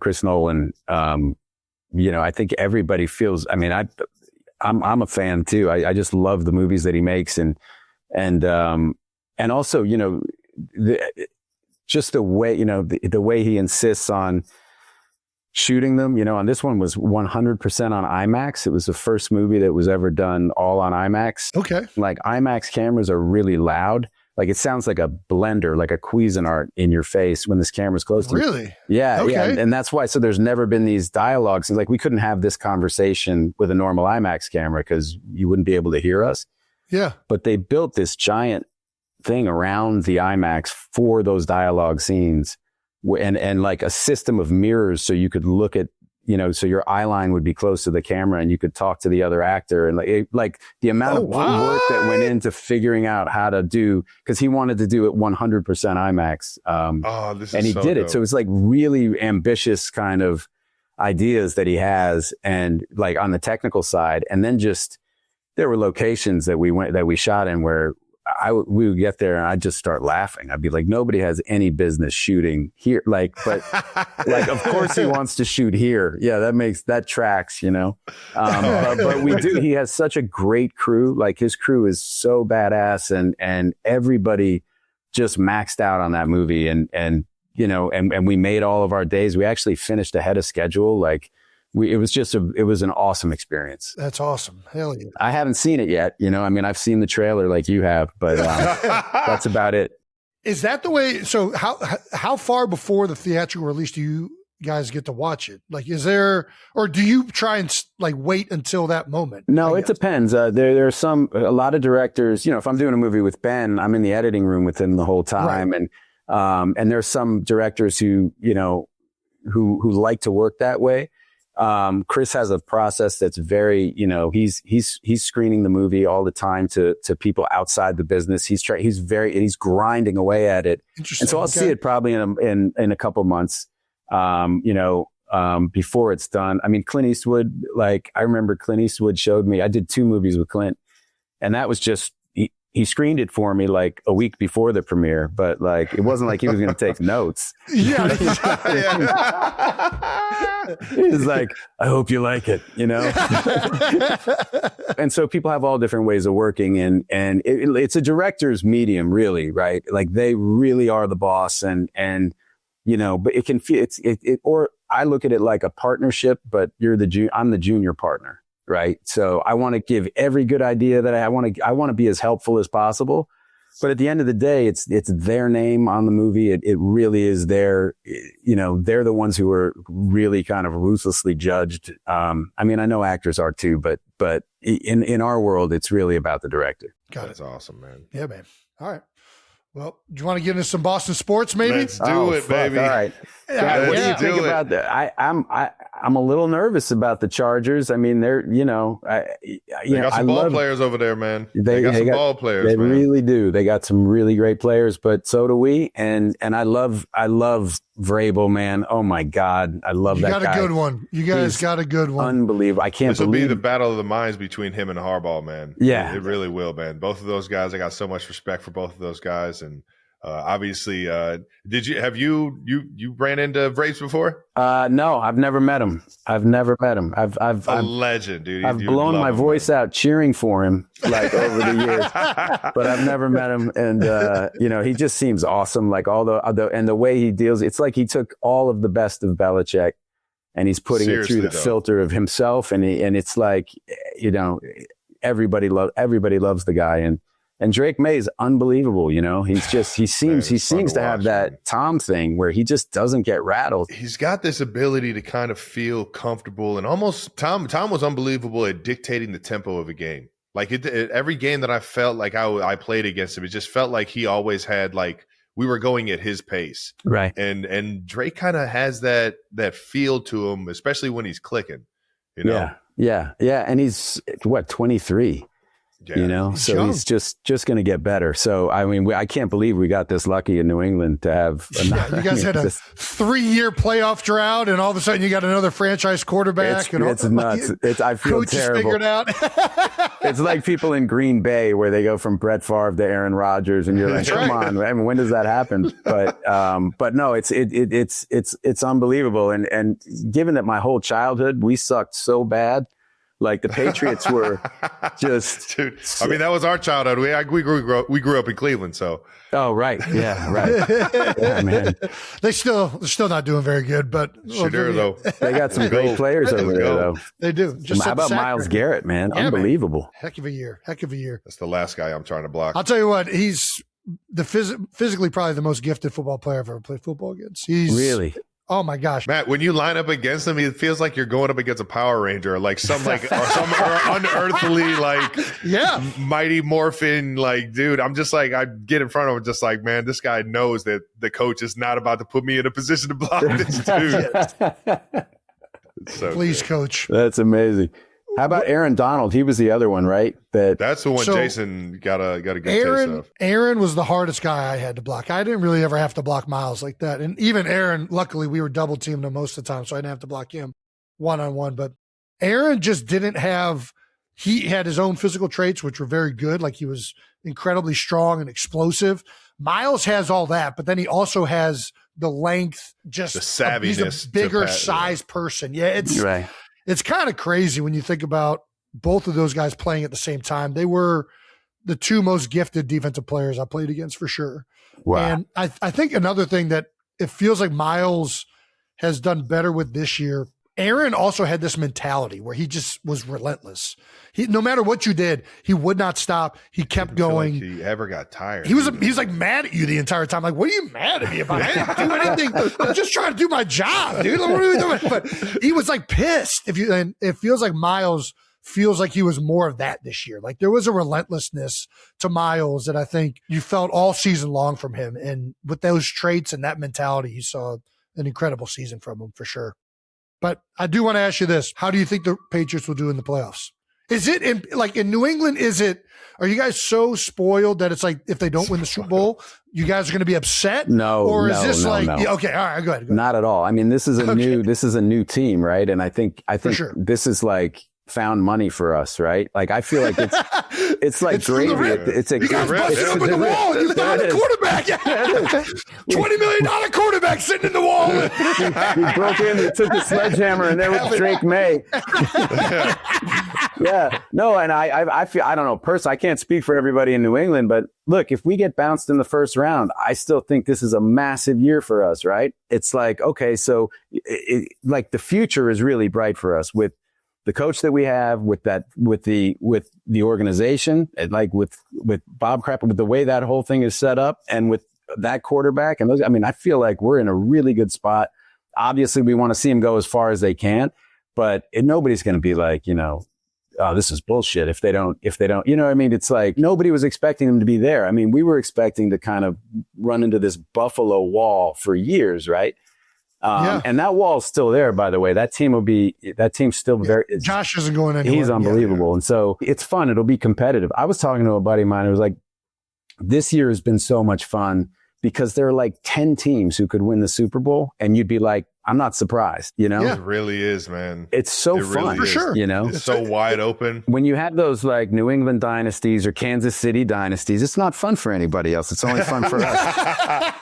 Chris Nolan, I think everybody feels, I'm a fan too. I just love the movies that he makes and also, just the way, the way he insists on shooting them, and this one was 100% on IMAX. It was the first movie that was ever done all on IMAX. Okay. Like IMAX cameras are really loud. Like it sounds like a blender, like a Cuisinart in your face when this camera's close to you. Really? Yeah. Okay. Yeah. And that's why, so there's never been these dialogues. Like we couldn't have this conversation with a normal IMAX camera because you wouldn't be able to hear us. Yeah. But they built this giant thing around the IMAX for those dialogue scenes and like a system of mirrors so you could look at, so your eye line would be close to the camera and you could talk to the other actor and like the amount of work that went into figuring out how to do, because he wanted to do it 100% IMAX. And he did it. So it's like really ambitious kind of ideas that he has and like on the technical side. And then just there were locations that we shot in where we would get there and I'd just start laughing. I'd be like, nobody has any business shooting here. But of course he wants to shoot here. Yeah, that tracks, but we do. He has such a great crew. Like his crew is so badass and everybody just maxed out on that movie. And we made all of our days. We actually finished ahead of schedule. It was an awesome experiance. That's awesome. Hell yeah. I haven't seen it yet. I've seen the trailer like you have, but that's about it. Is that the way? So how far before the theatrical release do you guys get to watch it? Like, is there, or do you try and wait until that moment? No, it depends. There are a lot of directors, if I'm doing a movie with Ben, I'm in the editing room with him the whole time. Right. And there's some directors who like to work that way. Chris has a process that's very, he's screening the movie all the time to people outside the business. He's grinding away at it. And so I'll see it probably in a couple months, before it's done. I mean, Clint Eastwood, I remember Clint Eastwood showed me, I did 2 movies with Clint and that was just, he screened it for me a week before the premiere, but it wasn't like he was going to take notes. Yeah. He's like, I hope you like it, And so people have all different ways of working and it's a director's medium really, right? Like they really are the boss but it can feel or I look at it like a partnership, but I'm the junior partner. Right. So I want to give every good idea that I want to be as helpful as possible. But at the end of the day, it's their name on the movie. It really is they're the ones who are really kind of ruthlessly judged. I know actors are too, but in our world, it's really about the director. That's awesome, man. Yeah, man. All right. Well, do you want to get into some Boston sports, maybe? Let's do it, baby. All right. What do you think about that? I'm a little nervous about the Chargers. I mean, they're, they got some ball players over there, man. They got some ball players. They man. really do. They got some really great players, but so do we. And I love Vrabel, man. Oh my God, I love that guy. You got a good one. You guys got a good one. Unbelievable. I can't believe. This will be the battle of the minds between him and Harbaugh, man. Yeah, it really will, man. Both of those guys, I got so much respect for both of those guys, and. Obviously, have you ran into Vrabes before? No, I've never met him. I've a legend, dude. I've blown my voice out cheering for him over the years, but I've never met him. And, he just seems awesome. Like and the way he deals, it's like he took all of the best of Belichick and he's putting it through the filter of himself. And it's like, everybody loves the guy. And Drake Maye is unbelievable. He seems to have that Tom thing where he just doesn't get rattled. He's got this ability to kind of feel comfortable and almost Tom was unbelievable at dictating the tempo of a game. Like every game that I felt like I played against him, it just felt like he always had like we were going at his pace. Right. And Drake kind of has that feel to him, especially when he's clicking. You know? Yeah. And he's 23. Yeah. You know, so young. he's just going to get better. So, I mean, I can't believe we got this lucky in New England to have. You guys had a 3-year playoff drought, and all of a sudden you got another franchise quarterback. It's nuts. I feel coaches terrible. Figured out. It's like people in Green Bay where they go from Brett Favre to Aaron Rodgers, and you're like, come on, I mean, when does that happen? But no, it's unbelievable. And given that my whole childhood we sucked so bad. Like the Patriots were just. Dude, I mean, that was our childhood. We grew up in Cleveland, so. Oh, right. Yeah, right. Yeah, man. They're still not doing very good, but though. They got some great players over there, though. They do. How about Myles Garrett, man? Yeah, unbelievable. Man. Heck of a year. That's the last guy I'm trying to block. I'll tell you what, he's physically probably the most gifted football player I've ever played football against. Really? Oh my gosh, Matt! When you line up against him, it feels like you're going up against a Power Ranger, like some unearthly, like Mighty Morphin, like dude. I'm just like I get in front of him, just like man, this guy knows that the coach is not about to put me in a position to block this dude. So please, coach. That's amazing. How about Aaron Donald? He was the other one, right? That's the one Jason got a good taste of. Aaron was the hardest guy I had to block. I didn't really ever have to block Myles like that. And even Aaron, luckily, we were double teamed him most of the time, so I didn't have to block him one-on-one. But Aaron just didn't have – he had his own physical traits, which were very good. Like he was incredibly strong and explosive. Myles has all that, but then he also has the length, just – the savviness. He's a bigger size person. Yeah, it's right. It's kind of crazy when you think about both of those guys playing at the same time. They were the two most gifted defensive players I played against for sure. Wow. And I think another thing that it feels like Myles has done better with this year, Aaron also had this mentality where he just was relentless. No matter what you did, he would not stop. He kept going. Like he ever got tired. He was like mad at you the entire time. Like, what are you mad at me about? I didn't do anything. I'm just trying to do my job, dude. Like, what are we doing? But he was like pissed. And it feels like Myles feels like he was more of that this year. Like there was a relentlessness to Myles that I think you felt all season long from him. And with those traits and that mentality, you saw an incredible season from him for sure. But I do want to ask you this. How do you think the Patriots will do in the playoffs? Is it in New England? Are you guys so spoiled that it's like if they don't win the Super Bowl, you guys are going to be upset? No, or is this no. Okay, all right, go ahead. Not at all. I mean, this is a new team, right? And I think sure. this is like found money for us, right? Like I feel like it's like gravy. It's a you guys busted open the wall. You found a quarterback. $20 million quarterback sitting in the wall. He broke in. He took the sledgehammer, and there was Drake Maye. Yeah, no, and I feel I don't know. Personally, I can't speak for everybody in New England, but look, if we get bounced in the first round, I still think this is a massive year for us, right? It's like okay, so like the future is really bright for us with the coach that we have, with the organization, and like with Bob Kraft, with the way that whole thing is set up, and with that quarterback and those. I mean, I feel like we're in a really good spot. Obviously, we want to see him go as far as they can, but nobody's going to be like, oh, this is bullshit if they don't, you know what I mean? It's like nobody was expecting them to be there. I mean, we were expecting to kind of run into this Buffalo wall for years, right? And that wall's still there, by the way. That team's still very. Josh isn't going anywhere. He's unbelievable. Yeah. And so it's fun. It'll be competitive. I was talking to a buddy of mine who was like, this year has been so much fun because there are like 10 teams who could win the Super Bowl. And you'd be like, I'm not surprised, Yeah. It really is, man. It's so fun. Really for sure. It's so wide open. When you have those like New England dynasties or Kansas City dynasties, it's not fun for anybody else. It's only fun for us.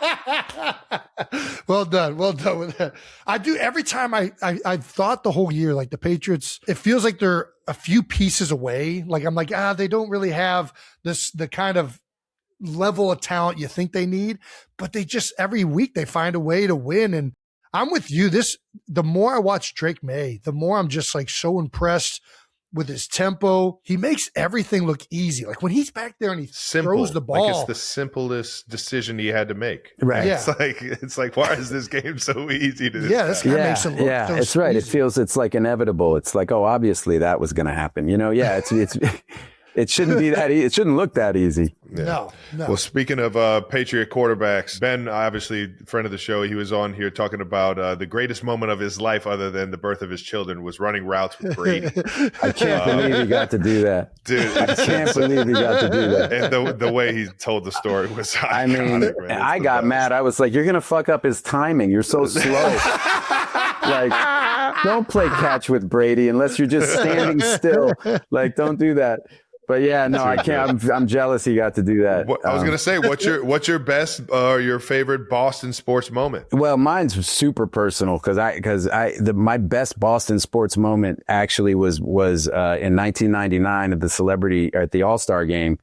Well done with that. I do every time I've thought the whole year, like the Patriots, it feels like they're a few pieces away. Like I'm like, they don't really have the kind of level of talent you think they need, but they just every week they find a way to win. And I'm with you. The more I watch Drake Maye, the more I'm just like so impressed with his tempo. He makes everything look easy. Like when he's back there and he throws the ball. Like it's the simplest decision he had to make. Right. Yeah. It's like, why is this game so easy to this guy makes it look so it's right. easy. It's like inevitable. It's like, oh, obviously that was going to happen. It's It shouldn't be that. It shouldn't look that easy. Yeah. No. Well, speaking of Patriot quarterbacks, Ben, obviously friend of the show, he was on here talking about the greatest moment of his life, other than the birth of his children, was running routes with Brady. I can't believe he got to do that, dude. I can't believe he got to do that. And the way he told the story was iconic, I mean, man. I got mad. I was like, "You're gonna fuck up his timing. You're so slow." Like, don't play catch with Brady unless you're just standing still. Like, don't do that. But yeah, no, I can't. I'm jealous he got to do that. I was gonna say, what's your best or your favorite Boston sports moment? Well, mine's super personal because my best Boston sports moment actually was in 1999 at the All-Star game.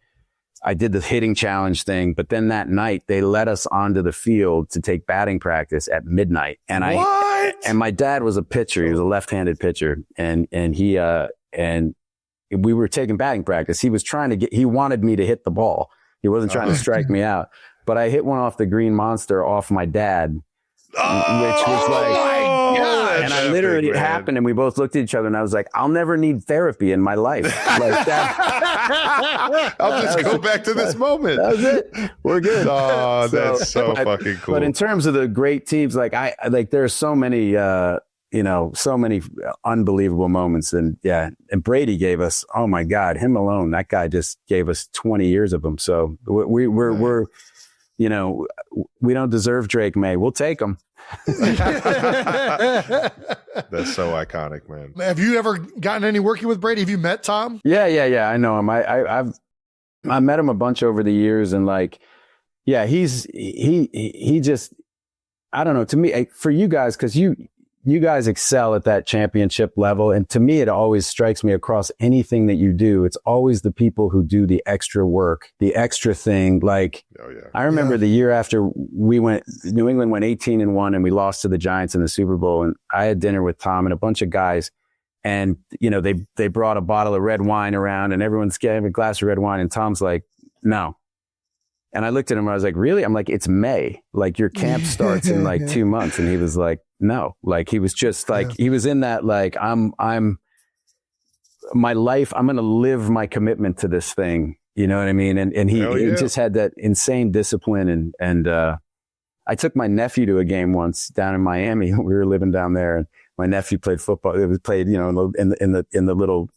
I did the hitting challenge thing, but then that night they let us onto the field to take batting practice at midnight. And my dad was a pitcher. He was a left-handed pitcher, and we were taking batting practice. He wanted me to hit the ball. He wasn't trying to strike me out, but I hit one off the green monster off my dad, which was like, and I literally, it happened, and we both looked at each other, and I was like, I'll never need therapy in my life. Like that. I'll just go back to this moment. That was it. We're good. Oh, that's so fucking cool. But in terms of the great teams, there's so many, so many unbelievable moments. And Brady gave us, oh my God, him alone, that guy just gave us 20 years of them. So we're we don't deserve Drake Maye. We'll take him. That's so iconic, man. Have you ever gotten any working with Brady? Have you met Tom? Yeah. I know him. I met him a bunch over the years, and he just, I don't know, to me, for you guys, because you guys excel at that championship level. And to me, it always strikes me across anything that you do. It's always the people who do the extra work, the extra thing. Like, I remember the year after New England went 18-1 and we lost to the Giants in the Super Bowl. And I had dinner with Tom and a bunch of guys, and, they brought a bottle of red wine around, and everyone's getting a glass of red wine. And Tom's like, no. And I looked at him and I was like, really? I'm like, it's May. Like, your camp starts in 2 months. And he was like, no. Like, he was just like, he was in that, like, I'm my life, I'm going to live my commitment to this thing. You know what I mean? And he just had that insane discipline. And I took my nephew to a game once down in Miami. We were living down there, and my nephew played football. It was played, in the little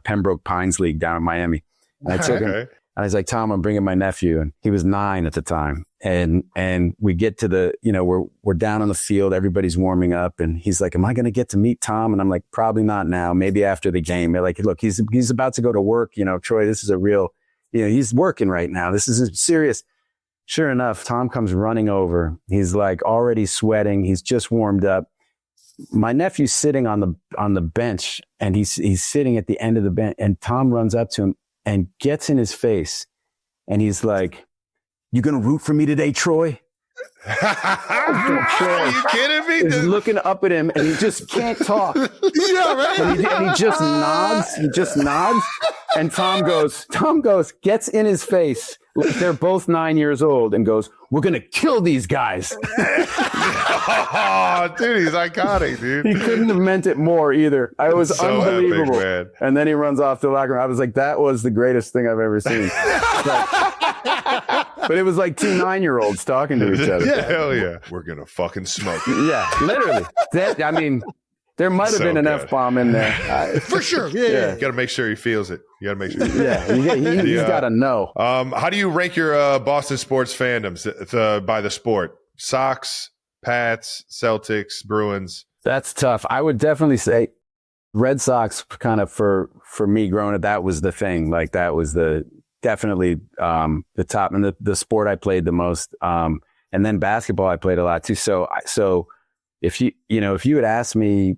Pembroke Pines League down in Miami. And I took him. And I was like, Tom, I'm bringing my nephew. And he was 9 at the time. And we get to we're down on the field. Everybody's warming up. And he's like, am I going to get to meet Tom? And I'm like, probably not now. Maybe after the game. They're like, look, he's about to go to work. Troy, this is a real, he's working right now. This is serious. Sure enough, Tom comes running over. He's like already sweating. He's just warmed up. My nephew's sitting on the bench, and he's sitting at the end of the bench. And Tom runs up to him and gets in his face, and he's like, you gonna root for me today, Troy? Are you kidding me? He's looking up at him, and he just can't talk. Yeah, right. And he just nods. He just nods. And Tom goes, gets in his face, like they're both 9 years old, and goes, we're going to kill these guys. Oh, dude, he's iconic, dude. He couldn't have meant it more either. I was so unbelievable. Epic, and then he runs off to the locker room. I was like, that was the greatest thing I've ever seen. But it was like 2 9-year-olds talking to each other. Yeah, hell yeah. We're going to fucking smoke it. Yeah, literally. There might have been an F-bomb in there. For sure. Yeah. You got to make sure he feels it. You got to make sure. He's got to know. How do you rank your Boston sports fandoms by the sport? Sox, Pats, Celtics, Bruins? That's tough. I would definitely say Red Sox kind of for me growing up, that was the thing. Like that was definitely the top, and the sport I played the most. And then basketball I played a lot too. So if you had asked me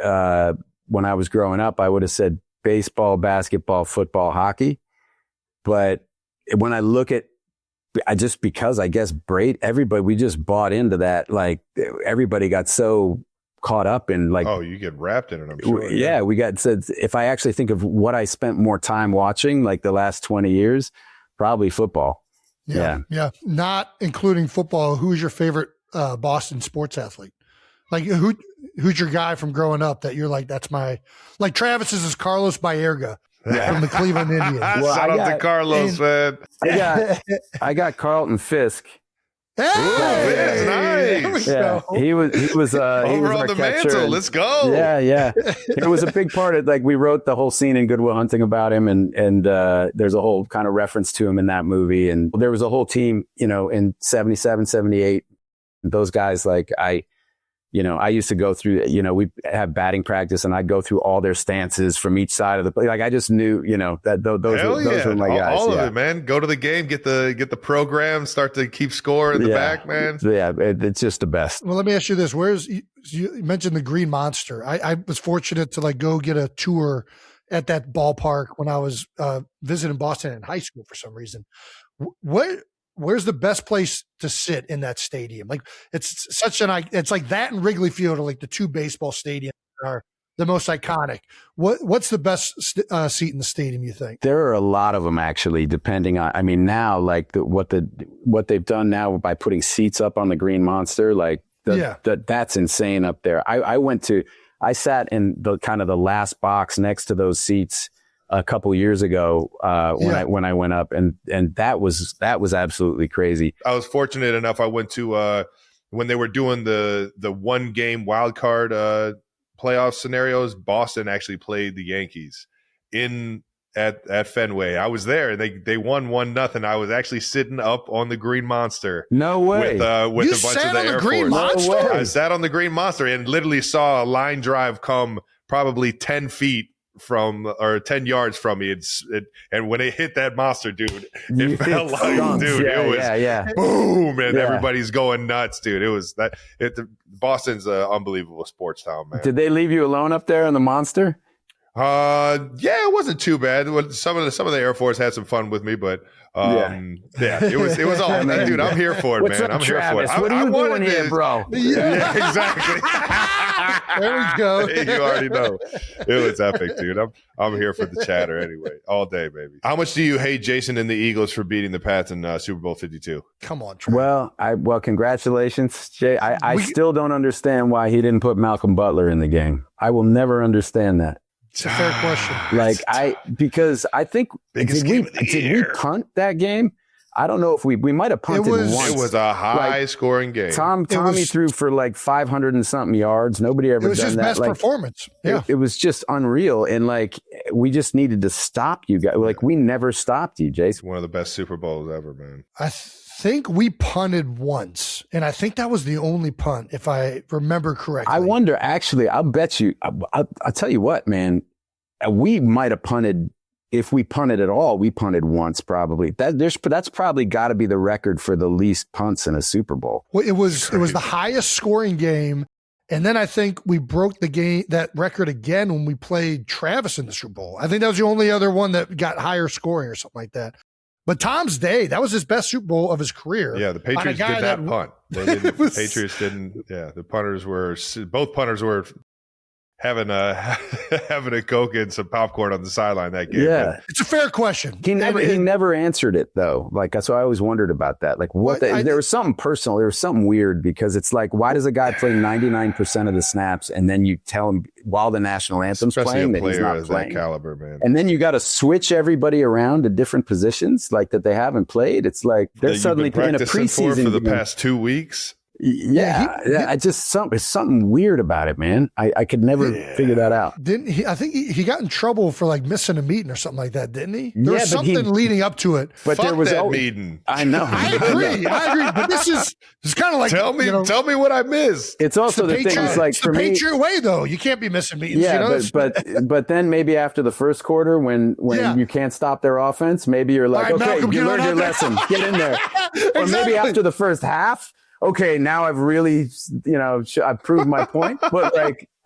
when I was growing up, I would have said baseball, basketball, football, hockey. But when I look at, because I guess everybody, we just bought into that. Like everybody got so caught up in like, oh, you get wrapped in it, I'm sure. Yeah, we got said, if I actually think of what I spent more time watching, like the last 20 years, probably football. Yeah. Not including football. Who's your favorite Boston sports athlete? Like who's your guy from growing up that you're like, that's my, like Travis's is Carlos Baerga. from the Cleveland Indians. Well, Shout out to Carlos, man. I got Carlton Fisk. Hey! Nice. Yeah, he was Over on our the catcher. mantle. Let's go. Yeah. It was a big part of, like, we wrote the whole scene in Good Will Hunting about him, and there's a whole kind of reference to him in that movie. And there was a whole team, in 77, 78. Those guys, like, I used to go through, we have batting practice, and I'd go through all their stances from each side of the play. Like, I just knew, that those were my guys. All of it, man. Go to the game, get the program, start to keep score in the back, man. Yeah, it's just the best. Well, let me ask you this. You mentioned the Green Monster. I was fortunate to go get a tour at that ballpark when I was visiting Boston in high school for some reason. Where's the best place to sit in that stadium? Like, it's like that and Wrigley Field are like the two baseball stadiums that are the most iconic. What's the best seat in the stadium, you think? There are a lot of them, actually, depending on, now, like what they've done now by putting seats up on the Green Monster, like that's insane up there. I sat in the kind of the last box next to those seats a couple years ago when I went up, and that was absolutely crazy. I was fortunate enough. I went to when they were doing the 1 game wild card playoff scenarios. Boston actually played the Yankees at Fenway. I was there, and they won 1-0. I was actually sitting up on the Green Monster. No way. With a bunch of the Air Green Force. Monster? I sat on the Green Monster and literally saw a line drive come probably 10 feet or 10 yards from me. And when it hit that monster, dude, it felt like, dude, it was boom, and everybody's going nuts, dude. It was Boston's an unbelievable sports town, man. Did they leave you alone up there on the Monster? It wasn't too bad. Some of the Air Force had some fun with me, but it was all, dude. I'm here for it, man. I'm here for it. What are you doing here, bro? Yeah, exactly. There we go. You already know. It was epic, dude. I'm here for the chatter anyway, all day, baby. How much do you hate Jason and the Eagles for beating the Pats in Super Bowl 52? Come on, Trey. Well, congratulations, Jay. I still don't understand why he didn't put Malcolm Butler in the game. I will never understand that. It's a fair question. Because I think did we punt that game? I don't know if we might have punted once. It was a high scoring game. Tommy threw for like 500 and something yards. Nobody ever done that. It was his best performance. Yeah. It was just unreal. And we just needed to stop you guys. Like, we never stopped you, Jason. One of the best Super Bowls ever, man. I think we punted once, and I think that was the only punt, if I remember correctly. I wonder, actually, I'll bet you, I'll tell you what, man, we might have punted. If we punted at all, we punted once probably. That's probably got to be the record for the least punts in a Super Bowl. Well, it was the highest scoring game, and then I think we broke that record again when we played Travis in the Super Bowl. I think that was the only other one that got higher scoring or something like that. But Tom's day, that was his best Super Bowl of his career. Yeah, the Patriots did that punt. Patriots didn't. Yeah, both punters were having a Coke and some popcorn on the sideline that game. Yeah. It's a fair question. He never answered it, though. So I always wondered about that. Like, there was something personal. There was something weird, because it's like, why does a guy play 99% of the snaps and then you tell him while the national anthem's playing that he's not playing? That caliber, man. And then you got to switch everybody around to different positions that they haven't played. It's like they're suddenly in a preseason for the past 2 weeks. Yeah. It's something weird about it, man. I could never figure that out. Didn't he? I think he got in trouble for missing a meeting or something like that, didn't he? There was something leading up to it. But there was that meeting. I know. I agree. But this is kind of like, tell me what I missed. It's also the thing. It's like, for me, Patriot way though. You can't be missing meetings. Yeah, but then maybe after the first quarter, when you can't stop their offense, maybe you're like, okay, Malcolm, you learned your lesson. Get in there. Or maybe after the first half. Okay, now I've really, I've proved my point. But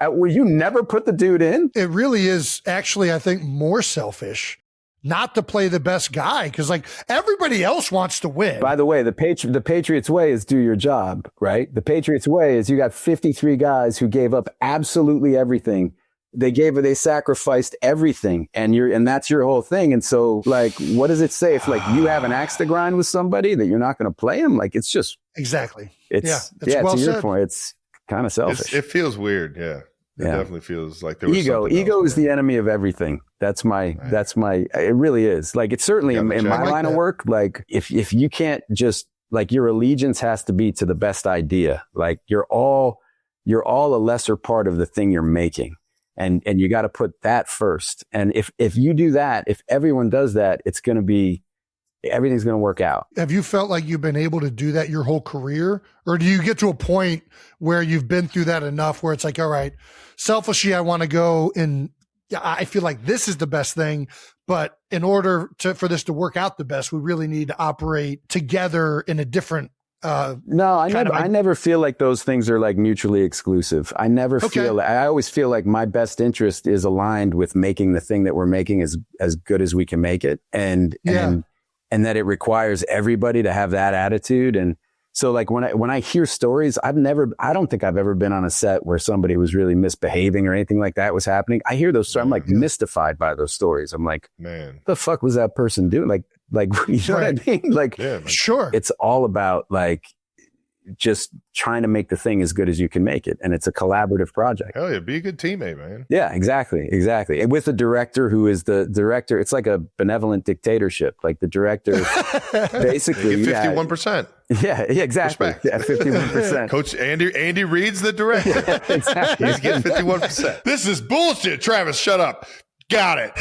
will you never put the dude in? It really is actually, I think, more selfish not to play the best guy, because everybody else wants to win. By the way, the Patriots way is do your job, right? The Patriots way is you got 53 guys who gave up absolutely everything. They sacrificed everything, and that's your whole thing. And so, what does it say if you have an axe to grind with somebody that you're not going to play him? It's just exactly. It's well to your said. point, it's kind of selfish. It feels weird, yeah. It definitely feels like there was ego is the enemy of everything. That's my, it really is. Like, it's certainly in my line of work. Like, if you can't just, like, your allegiance has to be to the best idea. Like, you're all a lesser part of the thing you're making. And you got to put that first. And if you do that, if everyone does that, everything's going to work out. Have you felt like you've been able to do that your whole career? Or do you get to a point where you've been through that enough where it's like, all right, selfishly, I want to go and I feel like this is the best thing. But in order for this to work out the best, we really need to operate together in a different no, I never feel like those things are like mutually exclusive. I never feel I always feel like my best interest is aligned with making the thing that we're making as good as we can make it. And that it requires everybody to have that attitude. And so, like, when I hear stories, I don't think I've ever been on a set where somebody was really misbehaving or anything like that was happening. I hear those stories. I'm like mystified by those stories. I'm like, man, what the fuck was that person doing? Like, you know what I mean? Like, sure. It's all about, like, just trying to make the thing as good as you can make it. And it's a collaborative project. Hell yeah. Be a good teammate, man. Yeah, exactly. And with the director who is the director, it's like a benevolent dictatorship. Like, the director basically. You get 51%. Yeah, exactly. Respect. Yeah, 51%. Coach Andy Reid's the director. Exactly. He's getting 51%. This is bullshit. Travis, shut up. Got it.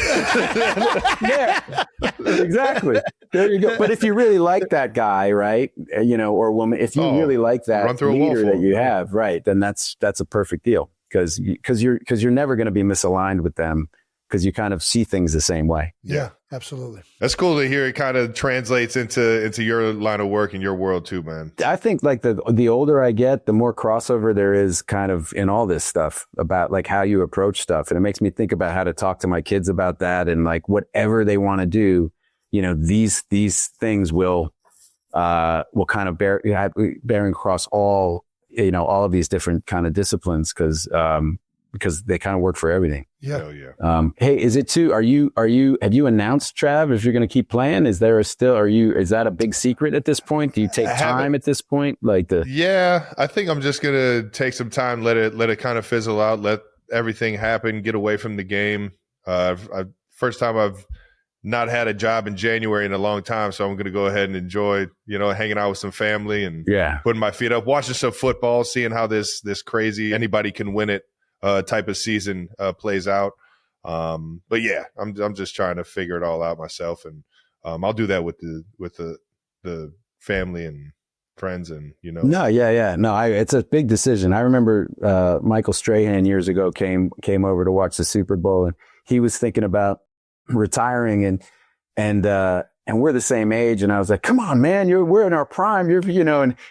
Yeah, exactly. There you go. But if you really like that guy, right, or woman, if you really like that leader that you have, right, then that's a perfect deal because you're never going to be misaligned with them because you kind of see things the same way. Yeah, absolutely. That's cool to hear. It kind of translates into your line of work and your world too, man. I think, like, the older I get, the more crossover there is kind of in all this stuff about, like, how you approach stuff. And it makes me think about how to talk to my kids about that. And, like, whatever they want to do, these things will kind of bearing across all of these different kind of disciplines because they kind of work for everything. Yeah. Hell yeah. Hey, is it too? Have you announced, Trav, if you're going to keep playing? Is that a big secret at this point? Do you take time at this point? Yeah, I think I'm just going to take some time, let it kind of fizzle out, let everything happen, get away from the game. First time I've not had a job in January in a long time, so I'm going to go ahead and enjoy, hanging out with some family and putting my feet up, watching some football, seeing how this crazy anybody can win it type of season plays out. But yeah, I'm just trying to figure it all out myself, and I'll do that with the family and friends and No, it's a big decision. I remember Michael Strahan years ago came over to watch the Super Bowl, and he was thinking about retiring, and we're the same age, and I was like, come on, man, we're in our prime, and he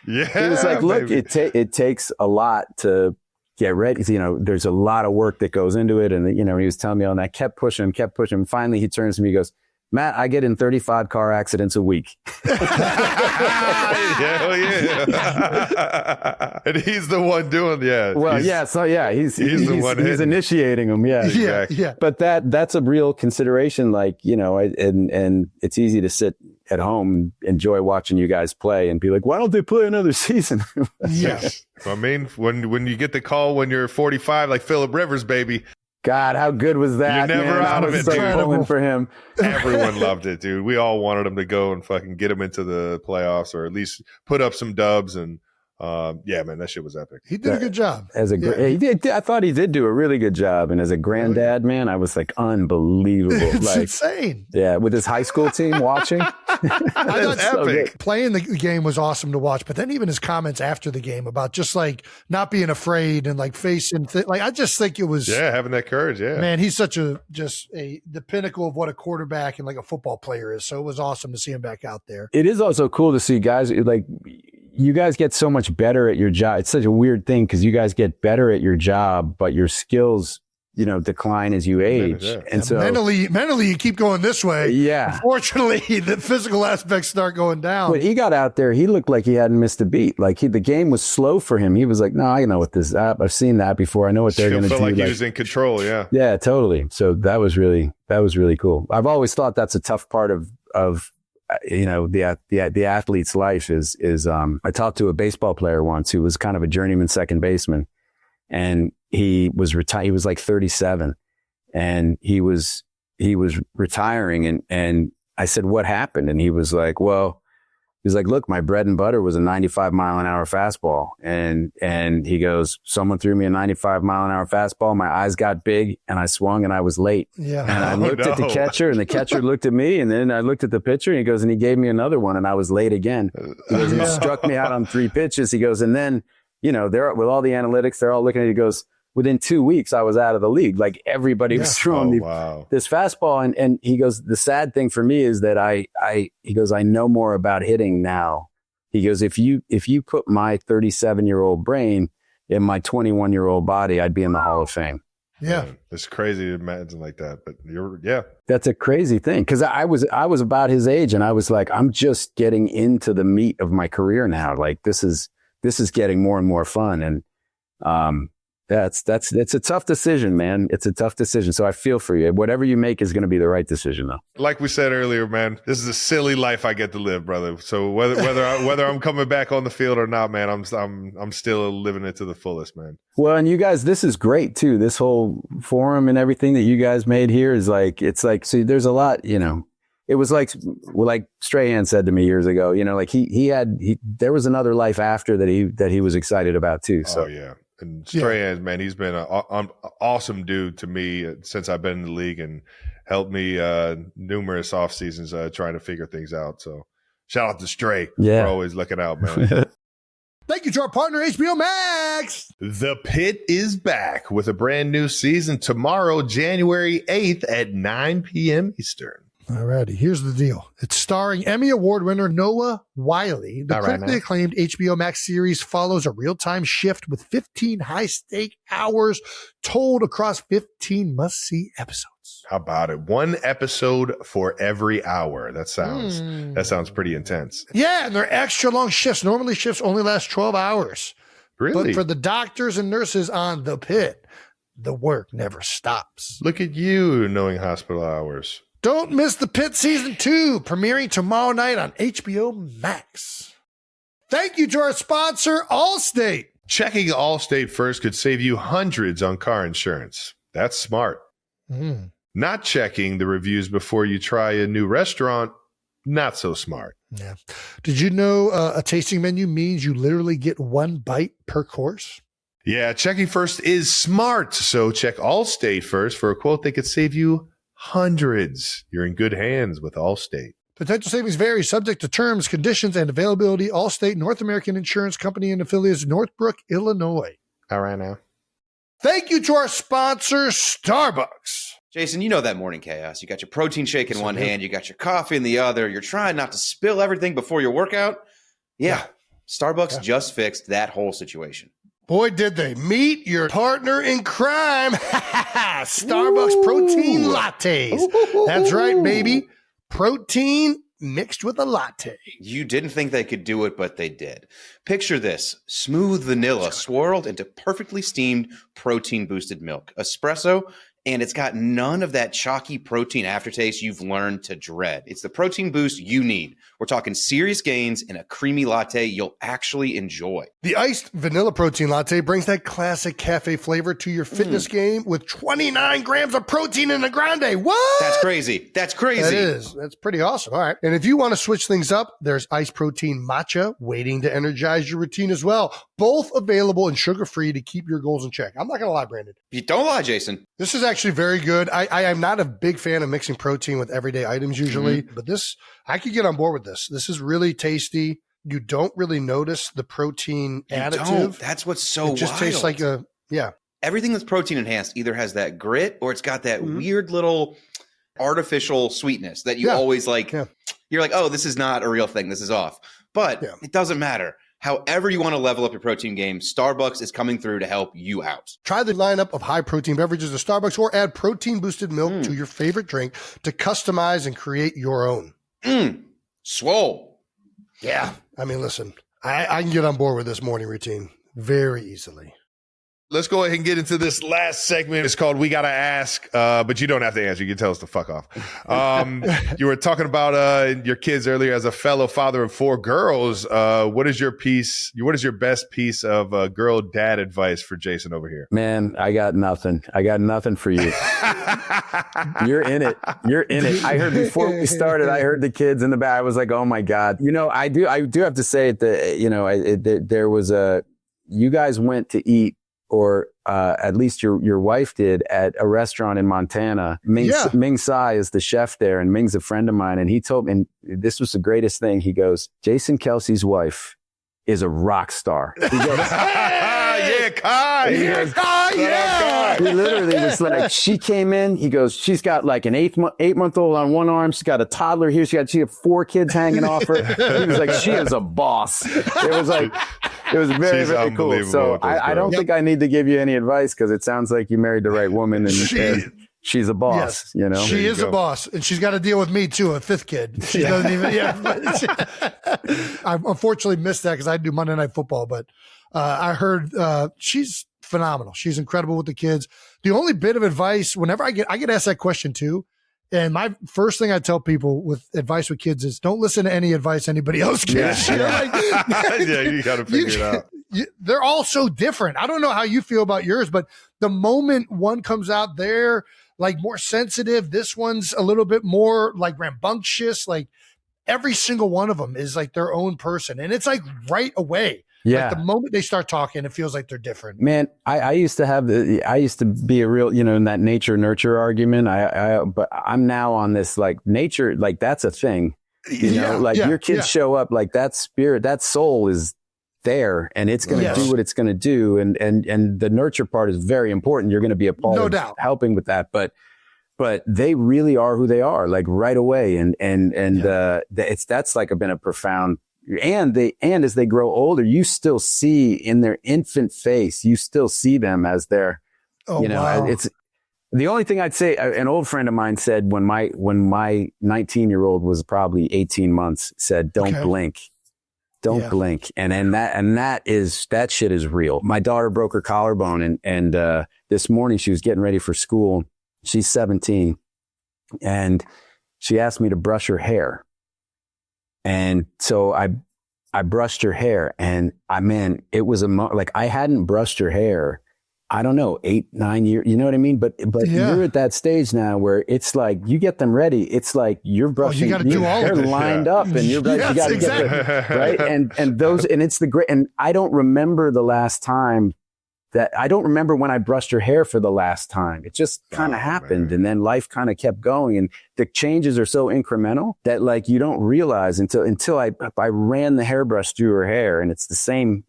was like, look, it takes a lot to get ready. There's a lot of work that goes into it. And, he was telling me, and I kept pushing. Finally, he turns to me, he goes, Matt, I get in 35 car accidents a week. Hell yeah. And he's the one doing, Well, he's the one he's initiating them. Yeah. Exactly. Yeah. But that's a real consideration. Like, and it's easy to sit at home and enjoy watching you guys play and be like, why don't they play another season? Yes. I mean, when you get the call when you're 45, like Phillip Rivers, baby. God, how good was that? You're never out of it, so dude. Pulling for him. Everyone loved it, dude. We all wanted him to go and fucking get him into the playoffs or at least put up some dubs. And man, that shit was epic. He did a good job. He did. I thought he did do a really good job. And as a granddad, man, I was like, unbelievable. It's insane. Yeah, with his high school team watching. I thought epic. Playing the game was awesome to watch, but then even his comments after the game about just like not being afraid and like facing I just think it was having that courage. Yeah, man, he's such the pinnacle of what a quarterback and like a football player is. So it was awesome to see him back out there. It is also cool to see guys like you guys get so much better at your job. It's such a weird thing because you guys get better at your job, but your skills decline as you age. And so mentally you keep going this way. Yeah. Unfortunately, the physical aspects start going down. When he got out there, he looked like he hadn't missed a beat. Like the game was slow for him. He was like, no, I know what this I've seen that before. I know what they're going to do. Like he was in control. Yeah. Yeah, totally. So that was really cool. I've always thought that's a tough part of the athlete's life is I talked to a baseball player once who was kind of a journeyman second baseman. And he was retired. He was like 37 and he was retiring. And I said, what happened? And he was like, look, my bread and butter was a 95 mile an hour fastball. And he goes, someone threw me a 95 mile an hour fastball. My eyes got big and I swung and I was late. Yeah. And I looked at the catcher and the catcher looked at me and then I looked at the pitcher and he goes, and he gave me another one and I was late again. He goes, and he struck me out on 3 pitches. He goes, and then, they're with all the analytics, they're all looking at it. He goes, within 2 weeks, I was out of the league. Like everybody was throwing this fastball. And he goes, the sad thing for me is that he goes, I know more about hitting now. He goes, if you put my 37-year-old brain in my 21-year-old body, I'd be in the Hall of Fame. Yeah. It's crazy to imagine like that, but That's a crazy thing. Cause I was about his age and I was like, I'm just getting into the meat of my career now. Like this is getting more and more fun. And, it's a tough decision, man. It's a tough decision. So I feel for you. Whatever you make is going to be the right decision, though. Like we said earlier, man, this is a silly life I get to live, brother. So whether I'm coming back on the field or not, man, I'm still living it to the fullest, man. Well, and you guys, this is great too. This whole forum and everything that you guys made here is it's like, see, there's a lot, It was like Strahan said to me years ago, there was another life after that he was excited about too. So. Oh yeah. And Strahan, man, he's been an awesome dude to me since I've been in the league and helped me numerous off seasons trying to figure things out. So shout out to Stray for always looking out, man. Thank you to our partner, HBO Max. The Pit is back with a brand new season tomorrow, January 8th at 9 p.m. Eastern. All righty, here's the deal. It's starring Emmy Award winner Noah Wyle. The critically acclaimed HBO Max series follows a real-time shift with 15 high-stake hours told across 15 must-see episodes. How about it? One episode for every hour. That sounds pretty intense. Yeah, and they're extra long shifts. Normally shifts only last 12 hours. Really? But for the doctors and nurses on The Pit, the work never stops. Look at you knowing hospital hours. Don't miss The Pit Season 2, premiering tomorrow night on HBO Max. Thank you to our sponsor, Allstate. Checking Allstate first could save you hundreds on car insurance. That's smart. Not checking the reviews before you try a new restaurant, not so smart. Yeah. Did you know a tasting menu means you literally get one bite per course? Yeah, checking first is smart. So check Allstate first for a quote that could save you hundreds. You're in good hands with Allstate. Potential savings vary, subject to terms, conditions, and availability. Allstate North American Insurance Company and affiliates, Northbrook, Illinois. All right now. Thank you to our sponsor, Starbucks. Jason, you know that morning chaos. You got your protein shake in one hand, you got your coffee in the other. You're trying not to spill everything before your workout. Yeah. Starbucks just fixed that whole situation. Boy, did they. Meet your partner in crime. Starbucks protein lattes. That's right, baby. Protein mixed with a latte. You didn't think they could do it, but they did. Picture this. Smooth vanilla swirled into perfectly steamed protein-boosted milk. Espresso, and it's got none of that chalky protein aftertaste you've learned to dread. It's the protein boost you need. We're talking serious gains in a creamy latte you'll actually enjoy. The iced vanilla protein latte brings that classic cafe flavor to your fitness game with 29 grams of protein in a grande. What? That's crazy. That's crazy. That is. That's pretty awesome. All right. And if you want to switch things up, there's iced protein matcha waiting to energize your routine as well. Both available and sugar-free to keep your goals in check. I'm not going to lie, Brandon. You don't lie, Jason. This is actually very good. I am not a big fan of mixing protein with everyday items usually, but this, I could get on board with this. This is really tasty. You don't really notice the protein additive. Don't. That's what's so wild. It just tastes like everything that's protein enhanced either has that grit or it's got that weird little artificial sweetness that you always like. Yeah. You're like, oh, this is not a real thing. This is off. But it doesn't matter. However you want to level up your protein game, Starbucks is coming through to help you out. Try the lineup of high-protein beverages at Starbucks or add protein-boosted milk to your favorite drink to customize and create your own. Swole. Yeah. I mean, listen, I can get on board with this morning routine very easily. Let's go ahead and get into this last segment. It's called We Gotta Ask, but you don't have to answer. You can tell us to fuck off. You were talking about your kids earlier. As a fellow father of 4 girls, what is your best piece of girl dad advice for Jason over here? Man, I got nothing. I got nothing for you. You're in it. You're in it. I heard before we started, I heard the kids in the back. I was like, oh my God. I do have to say that, there was you guys went to eat, or at least your wife did, at a restaurant in Montana. Ming Tsai is the chef there, and Ming's a friend of mine. And he told me, and this was the greatest thing. He goes, Jason Kelsey's wife is a rock star. He goes, yeah, Kai. Yeah. He literally was like, she came in. He goes, she's got like an 8-month-old on one arm. She's got a toddler here. She had 4 kids hanging off her. He was like, she is a boss. It was very, very cool. So I don't think I need to give you any advice, because it sounds like you married the right woman, and she's a boss. Yes. She is a boss, and she's got to deal with me too, a 5th kid. She doesn't even. I unfortunately missed that because I do Monday Night Football, but I heard she's phenomenal. She's incredible with the kids. The only bit of advice, whenever I get asked that question too, and my first thing I tell people with advice with kids is, don't listen to any advice anybody else gives. Yeah, you got to figure it out. They're all so different. I don't know how you feel about yours, but the moment one comes out, they're like more sensitive. This one's a little bit more like rambunctious. Like every single one of them is like their own person. And it's like right away. Yeah. Like the moment they start talking, it feels like they're different. Man, I used to be a real, in that nature nurture argument. But I'm now on this, like, nature, like that's a thing, your kids show up, like that spirit, that soul is there, and it's going to do what it's going to do. And the nurture part is very important. You're going to be a part of helping with that. But they really are who they are, like right away. That's like been a profound. And as they grow older, you still see in their infant face, you still see them as they're, it's the only thing I'd say. An old friend of mine said when my 19-year-old was probably 18 months, said, don't blink. Don't blink. And that shit is real. My daughter broke her collarbone, and this morning she was getting ready for school. She's 17, and she asked me to brush her hair. And so I brushed her hair, and it was I hadn't brushed her hair, I don't know, 8-9 years, you know what I mean? But you're at that stage now where it's like, you get them ready. It's like you're brushing, they're lined up, and you're right. You got to get them, right. And it's the great, and I don't remember the last time I don't remember when I brushed her hair for the last time. It just kind of happened. Man. And then life kind of kept going, and the changes are so incremental that like you don't realize until I ran the hairbrush through her hair, and it's the same,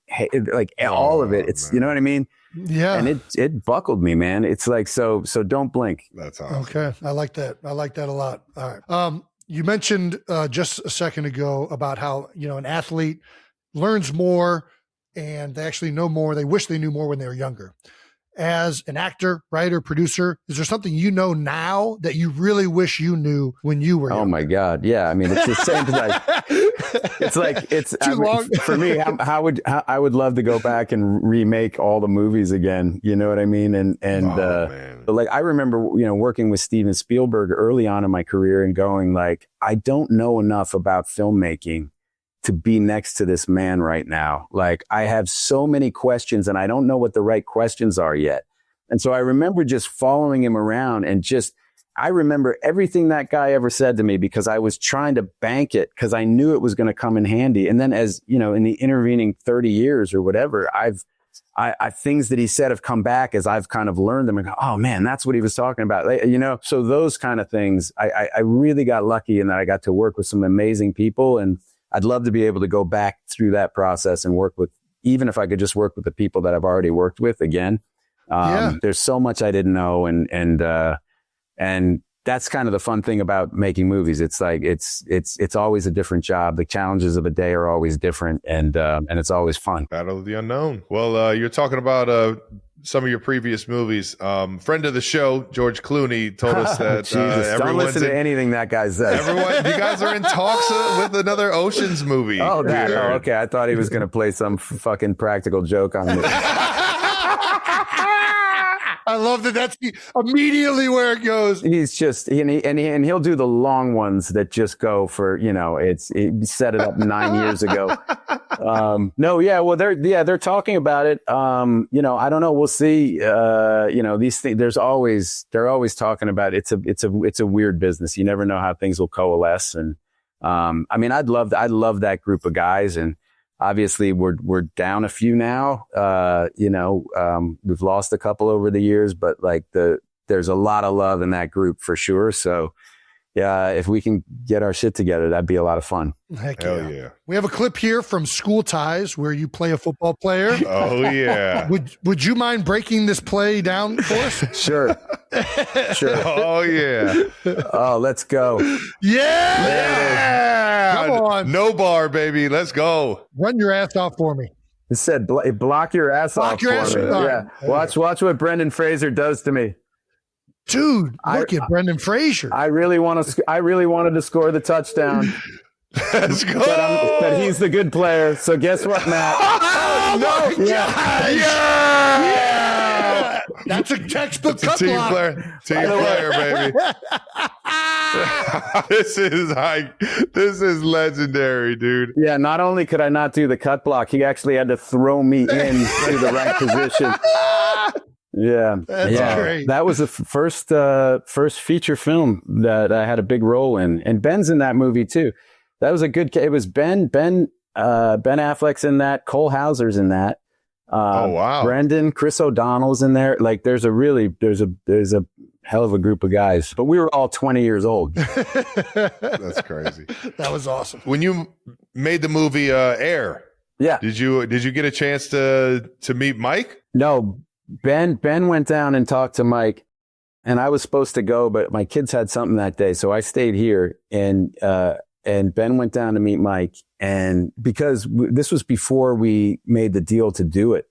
all of it. It's, you know what I mean? Yeah. And it buckled me, man. It's like, so don't blink. That's awesome. Okay. I like that. I like that a lot. All right. You mentioned just a second ago about how, an athlete learns more and they actually know more. They wish they knew more when they were younger. As an actor, writer, producer, is there something you know now that you really wish you knew when you were younger? Oh my God. Yeah. I mean, it's the same thing. It's too long. For me, I would love to go back and remake all the movies again. You know what I mean? But like, I remember, working with Steven Spielberg early on in my career and going like, I don't know enough about filmmaking to be next to this man right now. Like, I have so many questions and I don't know what the right questions are yet. And so I remember just following him around and I remember everything that guy ever said to me because I was trying to bank it because I knew it was going to come in handy. And then as, in the intervening 30 years or whatever, I things that he said have come back as I've kind of learned them and go, oh man, that's what he was talking about. So those kind of things, I really got lucky in that I got to work with some amazing people, and I'd love to be able to go back through that process and work with, even if I could just work with the people that I've already worked with again. There's so much I didn't know. And that's kind of the fun thing about making movies. It's like, it's always a different job. The challenges of a day are always different, and it's always fun. Battle of the unknown. Well, you're talking about, some of your previous movies. Friend of the show, George Clooney, told us that don't listen to anything that guy says. You guys are in talks with another Ocean's movie. Okay. I thought he was going to play some fucking practical joke on me. I love that. That's immediately where it goes. He's just and he'll do the long ones that just go for he set it up 9 years ago. Well they're talking about it. I don't know. We'll see. These things. They're always talking about it. It's a weird business. You never know how things will coalesce. And I'd love that group of guys. And obviously we're down a few now. We've lost a couple over the years, but there's a lot of love in that group for sure. So yeah, if we can get our shit together, that'd be a lot of fun. Heck Hell yeah. We have a clip here from School Ties where you play a football player. Oh yeah. Would you mind breaking this play down for us? Sure. Oh yeah. Oh, let's go. Yeah. Come on. No bar, baby. Let's go. Run your ass off for me. It said block your ass off for me. Yeah. Watch what Brendan Fraser does to me. Dude, look at Brendan Fraser. I really wanted to score the touchdown. Let's go. But he's the good player. So guess what, Matt? Oh, no. Yeah. That's a textbook cut Team block. player, baby. This is legendary, dude. Yeah, not only could I not do the cut block, he actually had to throw me into the right position. Yeah, That's great. That was the first feature film that I had a big role in, and Ben's in that movie too. That was it was Ben Affleck's in that, Cole Hauser's in that. Oh wow, Brendan, Chris O'Donnell's in there. There's a hell of a group of guys, but we were all 20 years old. That's crazy. That was awesome. When you made the movie Air, yeah, did you get a chance to meet Mike? No. Ben went down and talked to Mike, and I was supposed to go, but my kids had something that day, so I stayed here. And Ben went down to meet Mike, and because this was before we made the deal to do it,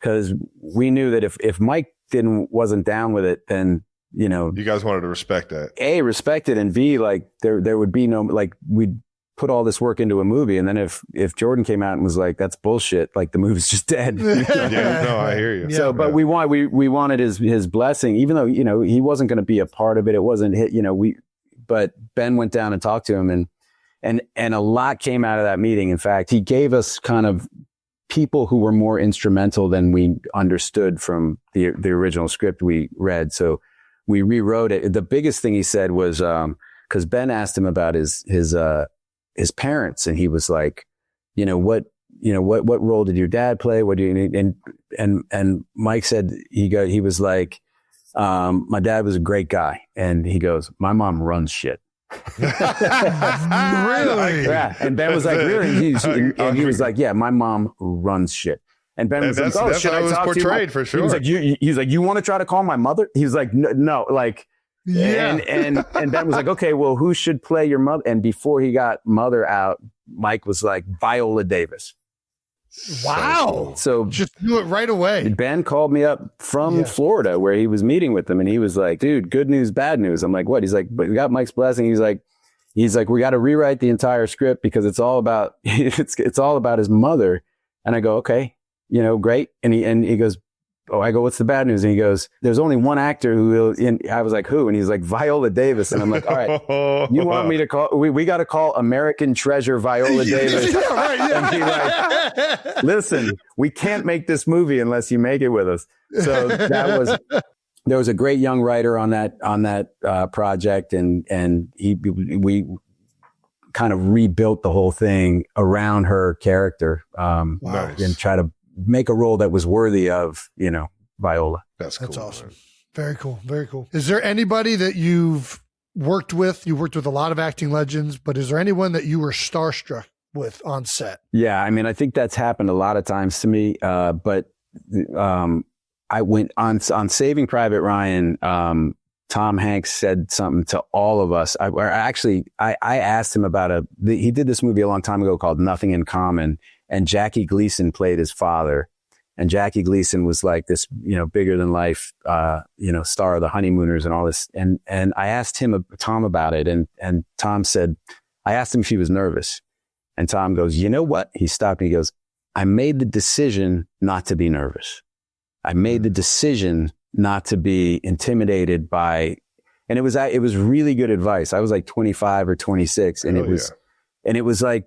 because we knew that if Mike wasn't down with it, then you guys wanted to respect that. A, respect it, and B, there would be no we'd put all this work into a movie, and then if Jordan came out and was like, that's bullshit, the movie's just dead. Yeah, no, I hear you. So, but we wanted his blessing, even though he wasn't going to be a part of it. It wasn't hit. But Ben went down and talked to him, and a lot came out of that meeting. In fact, he gave us kind of people who were more instrumental than we understood from the original script we read. So we rewrote it. The biggest thing he said was because Ben asked him about his parents, and he was like, what role did your dad play? What do you need? And Mike said, he was like, my dad was a great guy. And he goes, my mom runs shit. Really? Yeah. And Ben was like, really? And he was like, yeah, my mom runs shit. And Ben was like, oh, that's should how I it was talk portrayed to you? for sure. He's like, you want to try to call my mother? He was like, no. Yeah. And Ben was like, okay, well, who should play your mother? And before he got mother out, Mike was like, Viola Davis. Wow. So just do it right away. Ben called me up from Florida where he was meeting with them, and he was like, dude, good news, bad news. I'm like, what? He's like, but we got Mike's blessing. He's like, we got to rewrite the entire script because it's all about it's all about his mother. And I go, okay, great. And he goes, oh, I go, what's the bad news? And he goes, there's only one actor who will. And I was like, who? And he's like, Viola Davis. And I'm like, all right, you want me to call? We got to call American Treasure Viola Davis. Yeah, right. Yeah. And be like, listen, we can't make this movie unless you make it with us. So there was a great young writer on that project, and we kind of rebuilt the whole thing around her character, and try to make a role that was worthy of, Viola. That's cool. That's awesome. Man. Very cool. Very cool. Is there anybody that you've worked with? You worked with a lot of acting legends, but is there anyone that you were starstruck with on set? Yeah. I mean, I think that's happened a lot of times to me. But I went on Saving Private Ryan. Tom Hanks said something to all of us. I asked him about he did this movie a long time ago called Nothing in Common. And Jackie Gleason played his father. And Jackie Gleason was like this, bigger than life, star of The Honeymooners and all this. And I asked Tom about it. And Tom said, I asked him if he was nervous. And Tom goes, you know what? He stopped and he goes, I made the decision not to be nervous. I made the decision not to be intimidated by, and it was really good advice. I was like 25 or 26 and it was like,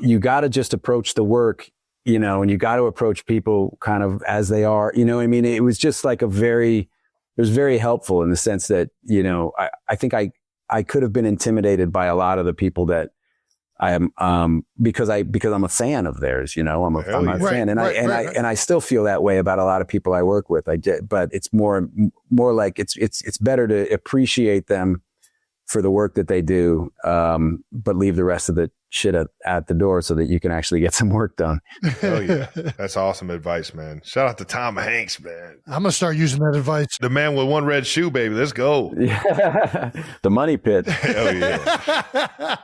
you got to just approach the work, and you got to approach people kind of as they are, what I mean? It was just like it was very helpful in the sense that, I think I could have been intimidated by a lot of the people that I am, because I'm a fan of theirs, I'm a fan, and I still feel that way about a lot of people I work with. But it's more like it's better to appreciate them for the work that they do, but leave the rest of the shit at the door so that you can actually get some work done. Oh yeah, that's awesome advice, man. Shout out to Tom Hanks, man. I'm gonna start using that advice. The man with one red shoe, baby. Let's go. Yeah. The money pit. Hell yeah.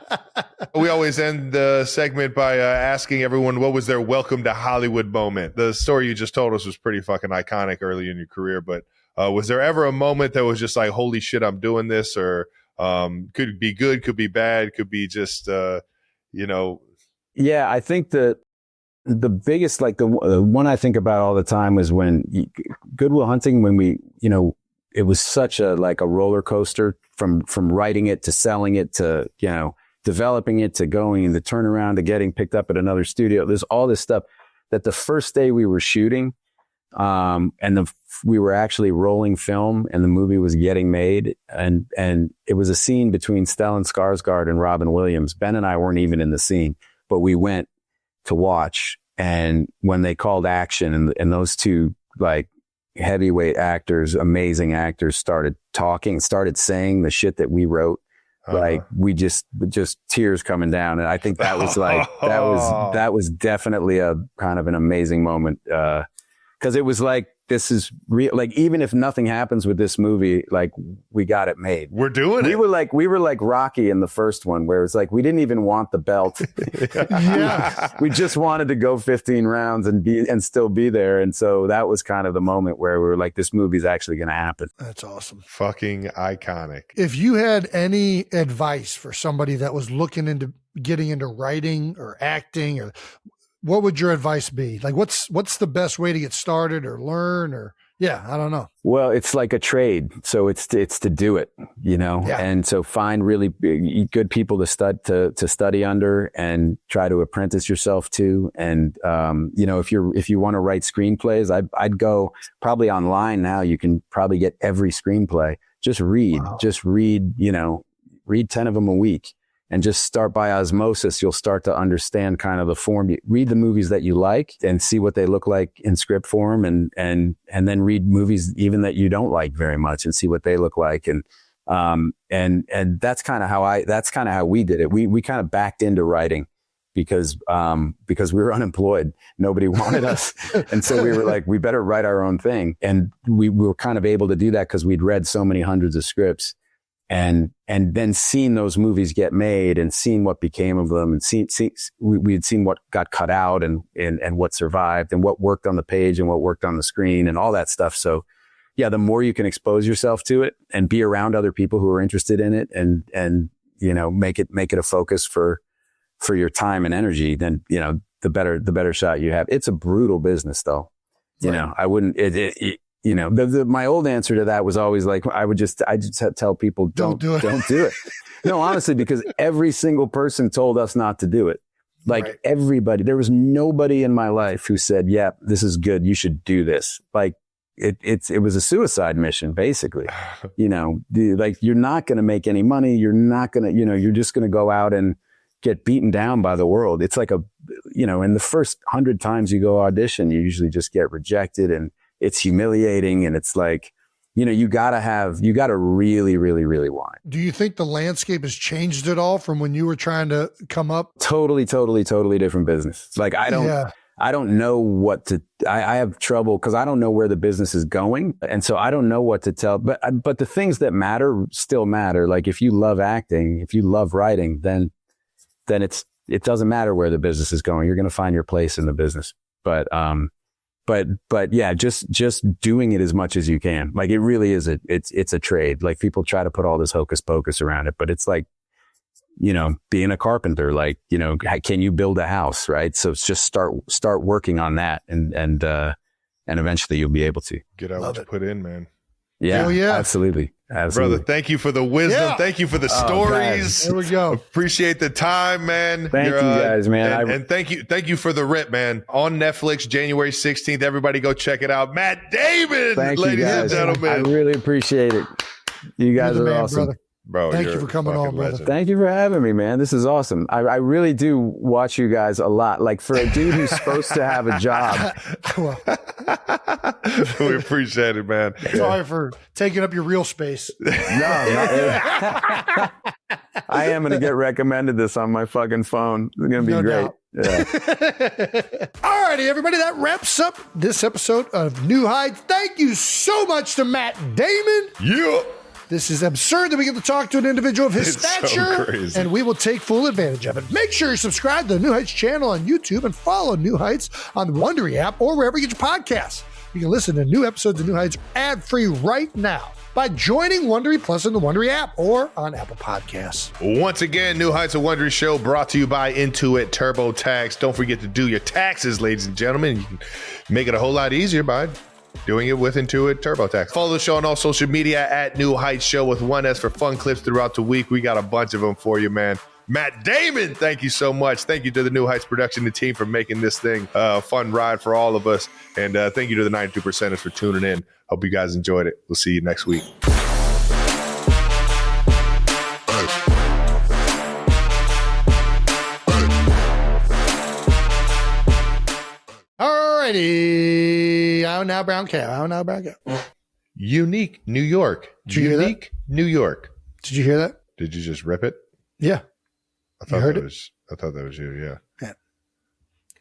We always end the segment by asking everyone what was their welcome to Hollywood moment. The story you just told us was pretty fucking iconic early in your career, but was there ever a moment that was just like, holy shit, I'm doing this, or could be good, could be bad, could be just Yeah, I think that the biggest, like the one I think about all the time was when Good Will Hunting, when we, it was such a roller coaster from writing it to selling it to, developing it to going and the turnaround to getting picked up at another studio. There's all this stuff that the first day we were shooting, we were actually rolling film and the movie was getting made. And it was a scene between Stellan Skarsgård and Robin Williams. Ben and I weren't even in the scene, but we went to watch. And when they called action and those two like heavyweight actors, amazing actors started talking, started saying the shit that we wrote, like we just tears coming down. And I think that was like, that was definitely a kind of an amazing moment. 'Cause it was like, this is real. Like, even if nothing happens with this movie, like we got it made. We're doing it. We were like Rocky in the first one, where it's like, we didn't even want the belt. We just wanted to go 15 rounds and still be there. And so that was kind of the moment where we were like, this movie's actually going to happen. That's awesome. Fucking iconic. If you had any advice for somebody that was looking into getting into writing or acting, or what would your advice be? Like, what's the best way to get started or learn, or I don't know. Well, it's like a trade. So it's to do it, and so find really good people to study under and try to apprentice yourself to. And, if you want to write screenplays, I'd go probably online now. You can probably get every screenplay. Just read, read 10 of them a week. And just start by osmosis. You'll start to understand kind of the form. Read the movies that you like and see what they look like in script form, and then read movies even that you don't like very much and see what they look like. And that's kind of how we did it. We kind of backed into writing because we were unemployed. Nobody wanted us. And so we were like, we better write our own thing. And we were kind of able to do that because we'd read so many hundreds of scripts. And then seen those movies get made and seen what became of them, and we had seen what got cut out and what survived and what worked on the page and what worked on the screen and all that stuff. So the more you can expose yourself to it and be around other people who are interested in it and make it a focus for your time and energy, then, the better shot you have. It's a brutal business though. I wouldn't, my old answer to that was always like, I just tell people, don't do it. No, honestly, because every single person told us not to do it. Like everybody, there was nobody in my life who said, yeah, this is good. You should do this. Like it was a suicide mission, basically. Like you're not going to make any money. You're not going to, you're just going to go out and get beaten down by the world. It's like in the first 100 times you go audition, you usually just get rejected, and it's humiliating, and it's like, you gotta really, really, really want it. Do you think the landscape has changed at all from when you were trying to come up? Totally different business. It's like, I don't know what to, I have trouble because I don't know where the business is going. And so I don't know what to tell, but the things that matter still matter. Like if you love acting, if you love writing, then it doesn't matter where the business is going. You're going to find your place in the business. But yeah, just doing it as much as you can. Like it really is it's a trade. Like people try to put all this hocus pocus around it, but it's like, being a carpenter, like, can you build a house? Right. So it's just start working on that and and eventually you'll be able to. Get out what you put in, man. Yeah, Hell yeah. Absolutely. Brother, thank you for the wisdom. Yeah. Thank you for the stories. There we go. Appreciate the time, man. Thank you guys, man. And thank you for the rip, man. On Netflix, January 16th. Everybody go check it out. Matt Damon, Thank you, ladies and guys. gentlemen. I really appreciate it. You guys You're the are man, awesome. brother. Bro, Thank you you're for coming a on, fucking brother. legend. Thank you for having me, man. This is awesome. I really do watch you guys a lot. Like for a dude who's supposed to have a job. We appreciate it, man. Sorry for taking up your real space. I am going to get recommended this on my fucking phone. It's going to be No great. doubt. Yeah. All righty, everybody. That wraps up this episode of New Heights. Thank you so much to Matt Damon. Yeah. This is absurd that we get to talk to an individual of his It's so stature, crazy. and we will take full advantage of it. Make sure you subscribe to the New Heights channel on YouTube and follow New Heights on the Wondery app or wherever you get your podcasts. You can listen to new episodes of New Heights ad-free right now by joining Wondery Plus in the Wondery app or on Apple Podcasts. Once again, New Heights of Wondery show brought to you by Intuit Turbo Tax. Don't forget to do your taxes, ladies and gentlemen. You can make it a whole lot easier by doing it with Intuit Turbo Tax. Follow the show on all social media at New Heights Show with one S for fun clips throughout the week. We got a bunch of them for you, man. Matt Damon, thank you so much. Thank you to the New Heights production team for making this thing a fun ride for all of us. And thank you to the 92%ers for tuning in. Hope you guys enjoyed it. We'll see you next week. All righty. Out now, brown cow. Out now, brown cow. Unique New York. Did you hear that? Unique New York. Did you hear that? Did you just rip it? Yeah. I thought heard that it? I thought that was you, yeah.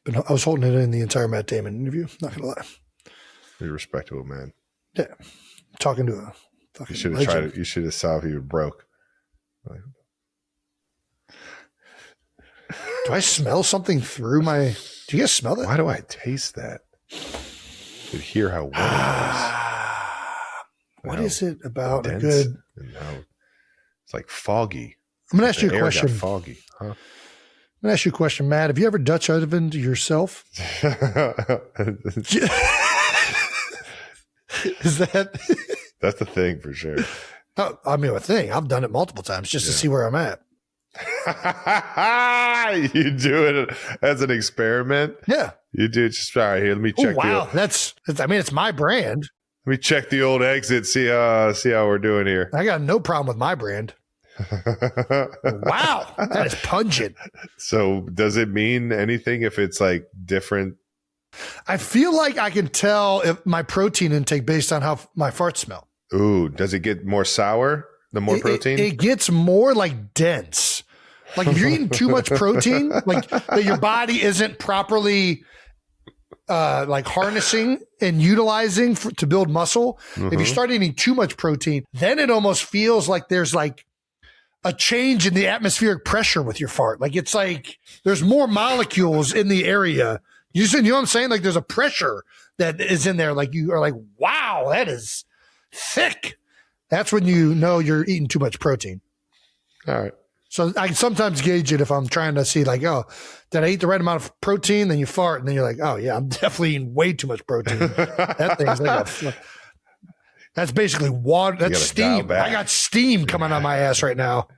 But I was holding it in the entire Matt Damon interview. Not going to lie. You're respectable, man. Yeah. Talking to a You fucking should have legend. tried it. You should have saw if you were broke. Like, Do I smell something through my... Do you guys smell that? why do I taste that? You could hear how wet What How is it about it a is. good... Dense, and how it's like foggy. I'm going to ask you The a air got question. foggy, huh? I'm going to ask you a question, Matt. Have you ever Dutch ovened yourself? Is that... That's the thing for sure. Oh, I mean, a thing. I've done it multiple times just to see where I'm at. You do it as an experiment. Yeah. You do it. Just all right. Here, let me Oh, check. wow. I mean, it's my brand. Let me check the old exit. See how we're doing here. I got no problem with my brand. Wow. That is pungent. So does it mean anything if it's like different? I feel like I can tell if my protein intake based on how my farts smell. Ooh, does it get more sour the more protein? It gets more like dense. Like if you're eating too much protein, like that your body isn't properly like harnessing and utilizing to build muscle. If you start eating too much protein, then it almost feels like there's like a change in the atmospheric pressure with your fart. Like it's like there's more molecules in the area. You know what I'm saying? Like there's a pressure that is in there. Like you are like, wow, that is thick. That's when you know you're eating too much protein. All right. So I can sometimes gauge it if I'm trying to see like, oh, did I eat the right amount of protein? Then you fart and then you're like, oh yeah, I'm definitely eating way too much protein. That thing's like that's basically water. That's gotta dial steam. back. I got steam coming out of my ass right now.